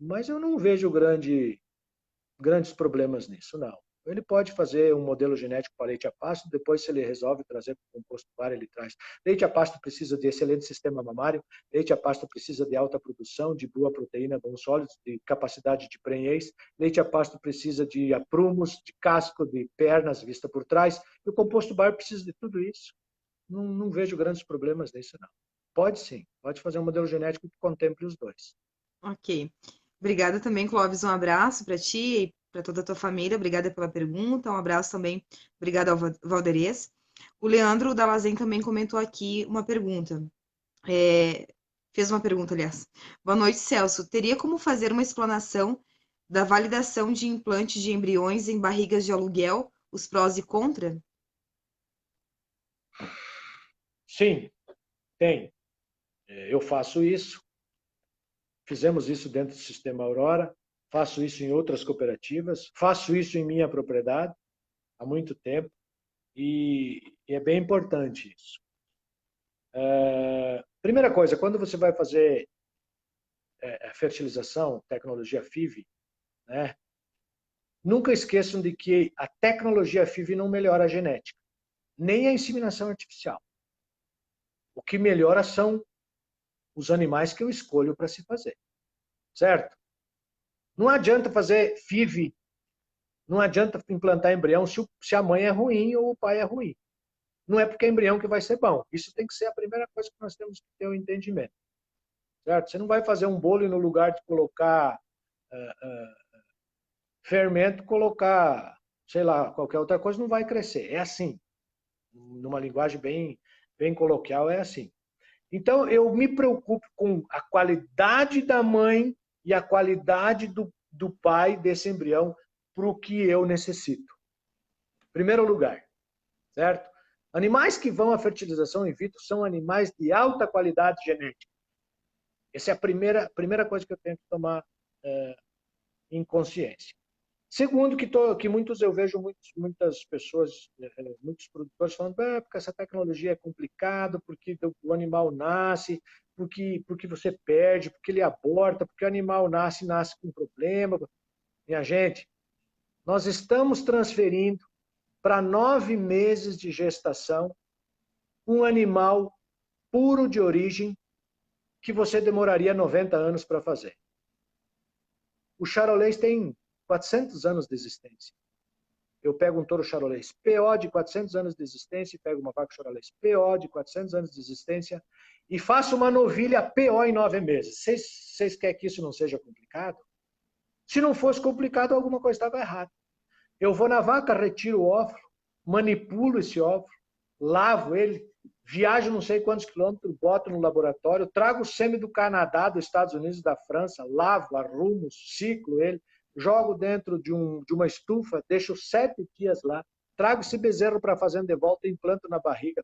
Mas eu não vejo grandes problemas nisso, não. Ele pode fazer um modelo genético para leite a pasto, depois, se ele resolve trazer para o composto bar, ele traz. Leite a pasto precisa de excelente sistema mamário, leite a pasto precisa de alta produção, de boa proteína, bons sólidos, de capacidade de prenhez, leite a pasto precisa de aprumos, de casco, de pernas vista por trás, e o composto bar precisa de tudo isso. Não vejo grandes problemas nisso, não. Pode sim, pode fazer um modelo genético que contemple os dois. Ok. Obrigada também, Clóvis. Um abraço para ti e para toda a tua família. Obrigada pela pergunta. Um abraço também. Obrigada ao Valderez. O Leandro Dalazen também comentou aqui uma pergunta. Fez uma pergunta, aliás. Boa noite, Celso. Teria como fazer uma explanação da validação de implantes de embriões em barrigas de aluguel, os prós e contra? Sim, tem. Eu faço isso. Fizemos isso dentro do sistema Aurora, faço isso em outras cooperativas, faço isso em minha propriedade há muito tempo e é bem importante isso. Primeira coisa, quando você vai fazer a fertilização, tecnologia FIV, né, nunca esqueçam de que a tecnologia FIV não melhora a genética, nem a inseminação artificial. O que melhora são os animais que eu escolho para se fazer, certo? Não adianta fazer FIV. Não adianta implantar embrião se a mãe é ruim ou o pai é ruim. Não é porque é embrião que vai ser bom. Isso tem que ser a primeira coisa que nós temos que ter o entendimento. Certo? Você não vai fazer um bolo e no lugar de colocar fermento, colocar, sei lá, qualquer outra coisa, não vai crescer. É assim. Numa linguagem bem coloquial, é assim. Então, eu me preocupo com a qualidade da mãe e a qualidade do pai desse embrião para o que eu necessito. Primeiro lugar, certo? Animais que vão à fertilização in vitro são animais de alta qualidade genética. Essa é a primeira coisa que eu tenho que tomar em consciência. Segundo, que eu vejo muitas pessoas, muitos produtores falando, porque essa tecnologia é complicada, porque o animal nasce, porque você perde, porque ele aborta, porque o animal nasce com problema. Minha gente, nós estamos transferindo para 9 meses de gestação um animal puro de origem que você demoraria 90 anos para fazer. O charolês tem 400 anos de existência. Eu pego um touro charolês PO de 400 anos de existência, pego uma vaca charolês PO de 400 anos de existência e faço uma novilha PO em 9 meses. Vocês querem que isso não seja complicado? Se não fosse complicado, alguma coisa estava errada. Eu vou na vaca, retiro o óvulo, manipulo esse óvulo, lavo ele, viajo não sei quantos quilômetros, boto no laboratório, trago o sêmen do Canadá, dos Estados Unidos, da França, lavo, arrumo, ciclo ele, jogo dentro de uma estufa, deixo 7 dias lá, trago esse bezerro para a fazenda de volta e implanto na barriga.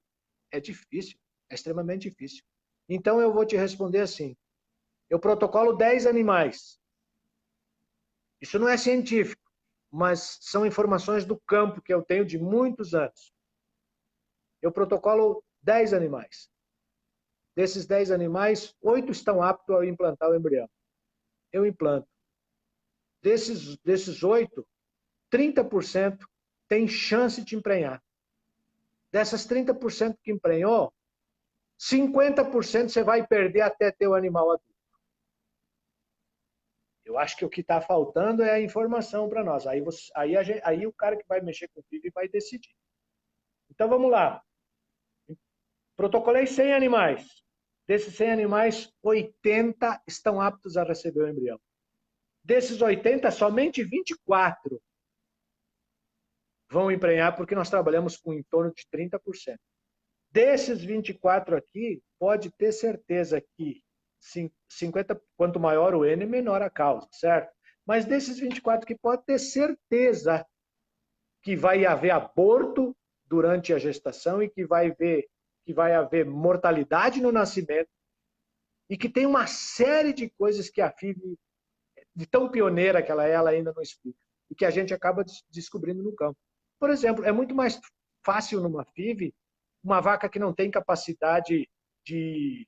É difícil, é extremamente difícil. Então eu vou te responder assim, eu protocolo 10 animais. Isso não é científico, mas são informações do campo que eu tenho de muitos anos. Eu protocolo 10 animais. Desses 10 animais, 8 estão aptos a implantar o embrião. Eu implanto. Desses 8, 30% tem chance de emprenhar. Dessas 30% que emprenhou, 50% você vai perder até ter o animal adulto. Eu acho que o que está faltando é a informação para nós. Aí o cara que vai mexer com o FIV vai decidir. Então vamos lá. Protocolei 100 animais. Desses 100 animais, 80 estão aptos a receber o embrião. Desses 80, somente 24 vão emprenhar, porque nós trabalhamos com em torno de 30%. Desses 24 aqui, pode ter certeza que 50, quanto maior o N, menor a causa, certo? Mas desses 24 aqui, pode ter certeza que vai haver aborto durante a gestação e que vai haver mortalidade no nascimento e que tem uma série de coisas que a FIV, de tão pioneira que ela ainda não explica e que a gente acaba descobrindo no campo. Por exemplo, é muito mais fácil numa FIV uma vaca que não tem capacidade de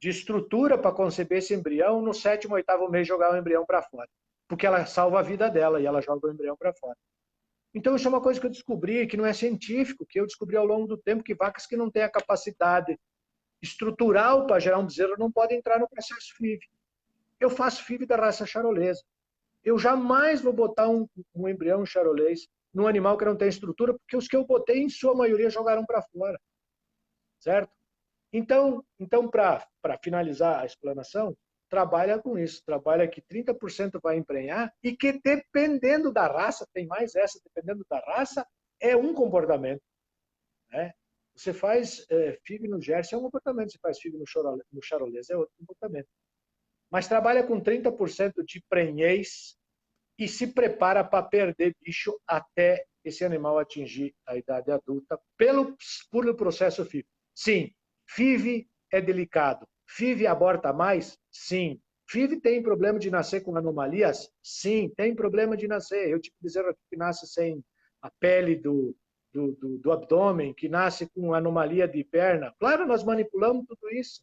estrutura para conceber esse embrião no 7º, 8º mês jogar o embrião para fora, porque ela salva a vida dela e ela joga o embrião para fora. Então, isso é uma coisa que eu descobri, que não é científico, que eu descobri ao longo do tempo, que vacas que não têm a capacidade estrutural para gerar um bezerro não podem entrar no processo FIV. Eu faço FIV da raça charolesa. Eu jamais vou botar um embrião charolês num animal que não tem estrutura, porque os que eu botei, em sua maioria, jogaram para fora. Certo? Então para finalizar a explanação, trabalha com isso. Trabalha que 30% vai emprenhar e que, dependendo da raça, tem mais essa, dependendo da raça, é um comportamento. Né? Você faz FIV no Jersey, é um comportamento. Você faz FIV no charolês, é outro comportamento. Mas trabalha com 30% de prenhez e se prepara para perder bicho até esse animal atingir a idade adulta pelo processo FIV. Sim, FIV é delicado. FIV aborta mais? Sim. FIV tem problema de nascer com anomalias? Sim, tem problema de nascer. Eu tive bezerro aqui que nasce sem a pele do abdômen, que nasce com anomalia de perna. Claro, nós manipulamos tudo isso.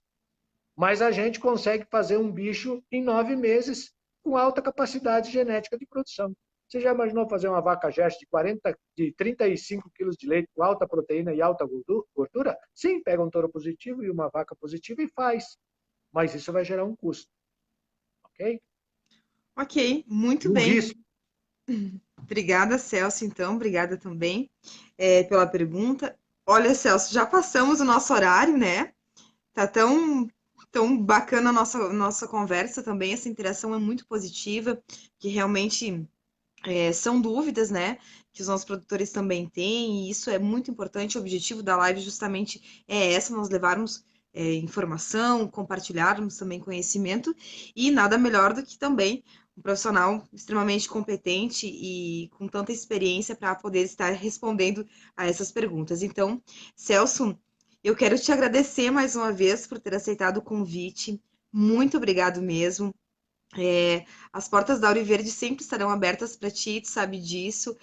Mas a gente consegue fazer um bicho em 9 meses com alta capacidade genética de produção. Você já imaginou fazer uma vaca Jersey de 35 quilos de leite com alta proteína e alta gordura? Sim, pega um touro positivo e uma vaca positiva e faz. Mas isso vai gerar um custo. Ok? Ok, E muito um bem. risco. Obrigada, Celso, então. Obrigada também pela pergunta. Olha, Celso, já passamos o nosso horário, né? Tá tão bacana a nossa conversa também. Essa interação é muito positiva, que realmente são dúvidas, né? Que os nossos produtores também têm, e isso é muito importante. O objetivo da live justamente é essa, nós levarmos informação, compartilharmos também conhecimento, e nada melhor do que também um profissional extremamente competente e com tanta experiência para poder estar respondendo a essas perguntas. Então, Celso, eu quero te agradecer mais uma vez por ter aceitado o convite. Muito obrigado mesmo. As portas da Auriverde sempre estarão abertas para ti, tu sabe disso.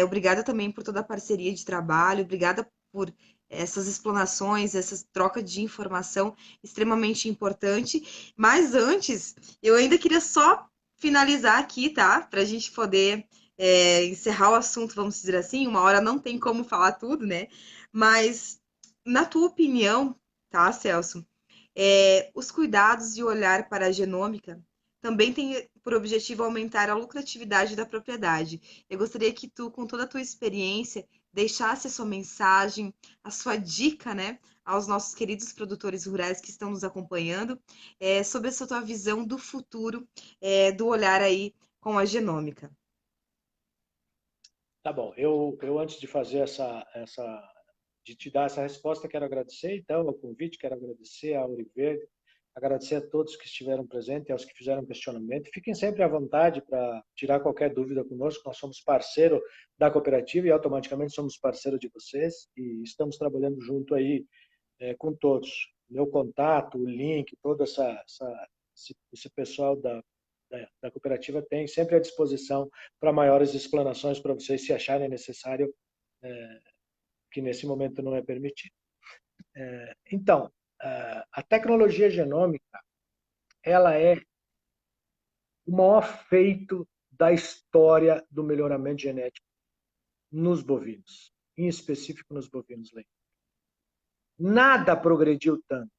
Obrigada também por toda a parceria de trabalho, obrigada por essas explanações, essa troca de informação extremamente importante. Mas antes, eu ainda queria só finalizar aqui, tá? Para a gente poder encerrar o assunto, vamos dizer assim. Uma hora não tem como falar tudo, né? Mas, na tua opinião, tá, Celso? Os cuidados e o olhar para a genômica também tem por objetivo aumentar a lucratividade da propriedade. Eu gostaria que tu, com toda a tua experiência, deixasse a sua mensagem, a sua dica, né, aos nossos queridos produtores rurais que estão nos acompanhando, sobre essa tua visão do futuro, do olhar aí com a genômica. Tá bom. Eu antes de fazer de te dar essa resposta, quero agradecer, então, o convite, quero agradecer a Auriverde, agradecer a todos que estiveram presentes e aos que fizeram questionamento. Fiquem sempre à vontade para tirar qualquer dúvida conosco. Nós somos parceiro da cooperativa e automaticamente somos parceiro de vocês e estamos trabalhando junto aí com todos. Meu contato, o link, todo esse pessoal da cooperativa tem sempre à disposição para maiores explanações para vocês se acharem necessário, que nesse momento não é permitido. Então, a tecnologia genômica, ela é o maior feito da história do melhoramento genético nos bovinos, em específico nos bovinos leite. Nada progrediu tanto.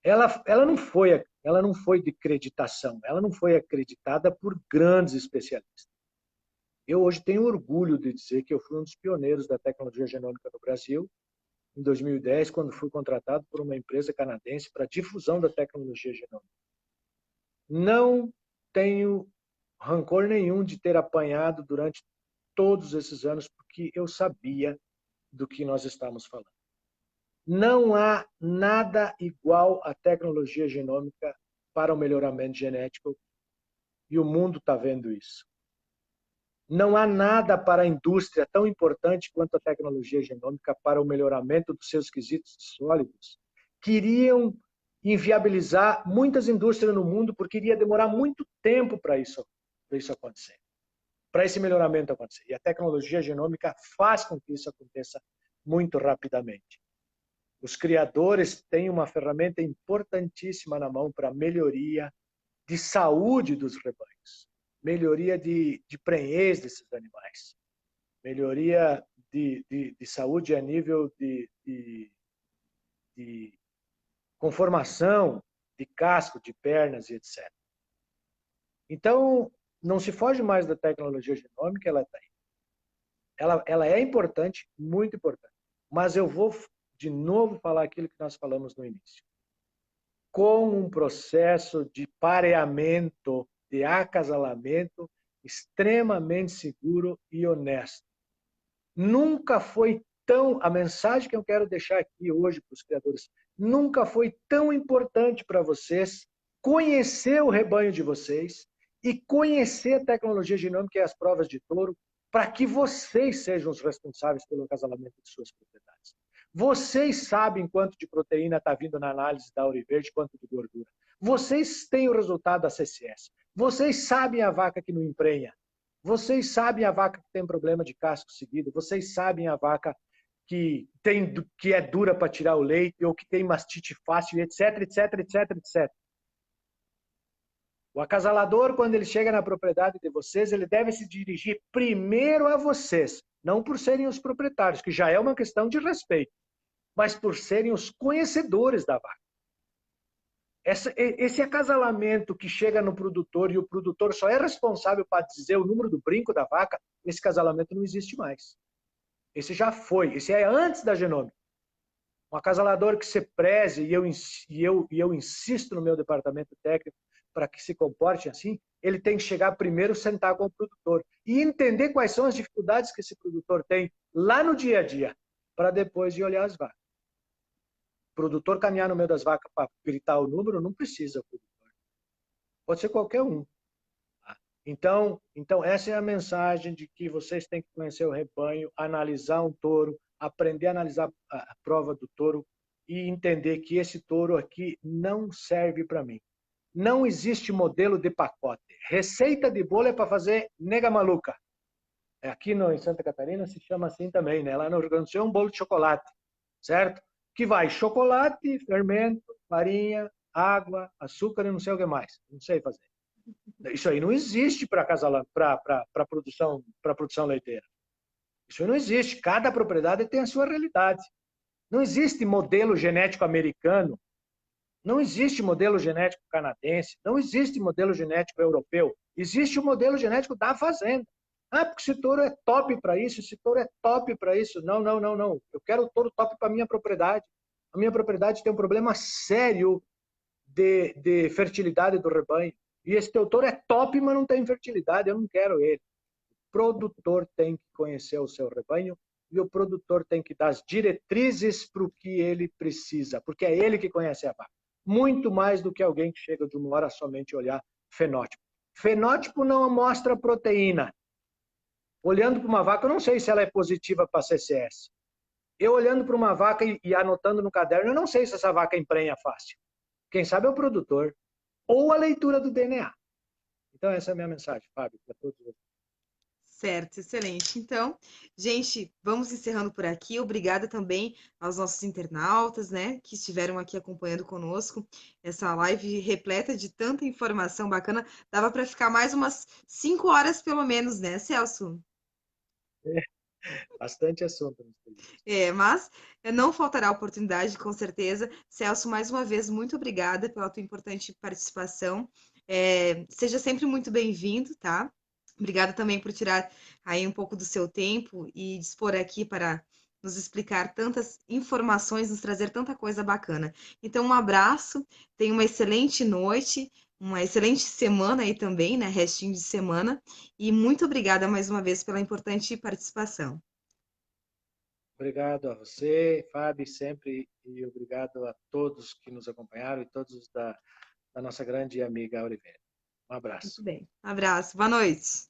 Ela não foi ela não foi de acreditação, ela não foi acreditada por grandes especialistas. Eu hoje tenho orgulho de dizer que eu fui um dos pioneiros da tecnologia genômica no Brasil, em 2010, quando fui contratado por uma empresa canadense para difusão da tecnologia genômica. Não tenho rancor nenhum de ter apanhado durante todos esses anos, porque eu sabia do que nós estamos falando. Não há nada igual à tecnologia genômica para o melhoramento genético, e o mundo está vendo isso. Não há nada para a indústria tão importante quanto a tecnologia genômica para o melhoramento dos seus quesitos sólidos, que iriam inviabilizar muitas indústrias no mundo, porque iria demorar muito tempo para isso acontecer, para esse melhoramento acontecer. E a tecnologia genômica faz com que isso aconteça muito rapidamente. Os criadores têm uma ferramenta importantíssima na mão para melhoria de saúde dos rebanhos, melhoria de prenhez desses animais, melhoria de saúde a nível de conformação, de casco, de pernas e etc. Então, não se foge mais da tecnologia genômica, ela está aí. Ela é importante, muito importante. Mas eu vou, de novo, falar aquilo que nós falamos no início. Com um processo de pareamento, de acasalamento, extremamente seguro e honesto. Nunca foi tão... A mensagem que eu quero deixar aqui hoje para os criadores, nunca foi tão importante para vocês conhecer o rebanho de vocês e conhecer a tecnologia genômica e as provas de touro, para que vocês sejam os responsáveis pelo acasalamento de suas propriedades. Vocês sabem quanto de proteína está vindo na análise da Auriverde, quanto de gordura. Vocês têm o resultado da CCS. Vocês sabem a vaca que não emprenha. Vocês sabem a vaca que tem problema de casco seguido. Vocês sabem a vaca que é dura para tirar o leite ou que tem mastite fácil, etc, etc, etc, etc. O acasalador, quando ele chega na propriedade de vocês, ele deve se dirigir primeiro a vocês, não por serem os proprietários, que já é uma questão de respeito, mas por serem os conhecedores da vaca. Esse acasalamento que chega no produtor e o produtor só é responsável para dizer o número do brinco da vaca, esse acasalamento não existe mais. Esse já foi, esse é antes da genômica. Um acasalador que se preze, e eu insisto no meu departamento técnico para que se comporte assim, ele tem que chegar primeiro, sentar com o produtor e entender quais são as dificuldades que esse produtor tem lá no dia a dia, para depois de olhar as vacas. O produtor caminhar no meio das vacas para gritar o número, não precisa o produtor. Pode ser qualquer um. Então, essa é a mensagem de que vocês têm que conhecer o rebanho, analisar um touro, aprender a analisar a prova do touro e entender que esse touro aqui não serve para mim. Não existe modelo de pacote. Receita de bolo é para fazer nega maluca. Aqui em Santa Catarina se chama assim também, né? Lá no Rio Grande do Sul é um bolo de chocolate, certo? Que vai chocolate, fermento, farinha, água, açúcar e não sei o que mais. Não sei fazer. Isso aí não existe para produção leiteira. Isso aí não existe. Cada propriedade tem a sua realidade. Não existe modelo genético americano. Não existe modelo genético canadense. Não existe modelo genético europeu. Existe o modelo genético da fazenda. Ah, porque esse touro é top para isso, esse touro é top para isso. Não, não, não, não. Eu quero o touro top para a minha propriedade. A minha propriedade tem um problema sério de fertilidade do rebanho. E esse teu touro é top, mas não tem fertilidade. Eu não quero ele. O produtor tem que conhecer o seu rebanho e o produtor tem que dar as diretrizes para o que ele precisa, porque é ele que conhece a vaca. Muito mais do que alguém que chega de uma hora somente olhar fenótipo. Fenótipo não mostra proteína. Olhando para uma vaca, eu não sei se ela é positiva para CCS. Eu olhando para uma vaca e anotando no caderno, eu não sei se essa vaca emprenha fácil. Quem sabe é o produtor. Ou a leitura do DNA. Então, essa é a minha mensagem, Fábio, para todos vocês. Certo, excelente. Então, gente, vamos encerrando por aqui. Obrigada também aos nossos internautas, né, que estiveram aqui acompanhando conosco essa live repleta de tanta informação bacana. Dava para ficar mais umas 5 horas pelo menos, né, Celso? Bastante assunto nos livros. Mas não faltará oportunidade, com certeza. Celso, mais uma vez, muito obrigada pela tua importante participação. Seja sempre muito bem-vindo, tá? Obrigada também por tirar aí um pouco do seu tempo e dispor aqui para nos explicar tantas informações, nos trazer tanta coisa bacana. Então, um abraço, tenha uma excelente noite, uma excelente semana aí também, né? Restinho de semana. E muito obrigada mais uma vez pela importante participação. Obrigado a você, Fábio, sempre, e obrigado a todos que nos acompanharam e todos da nossa grande amiga Aurivene. Um Muito abraço. bem. Abraço, boa noite.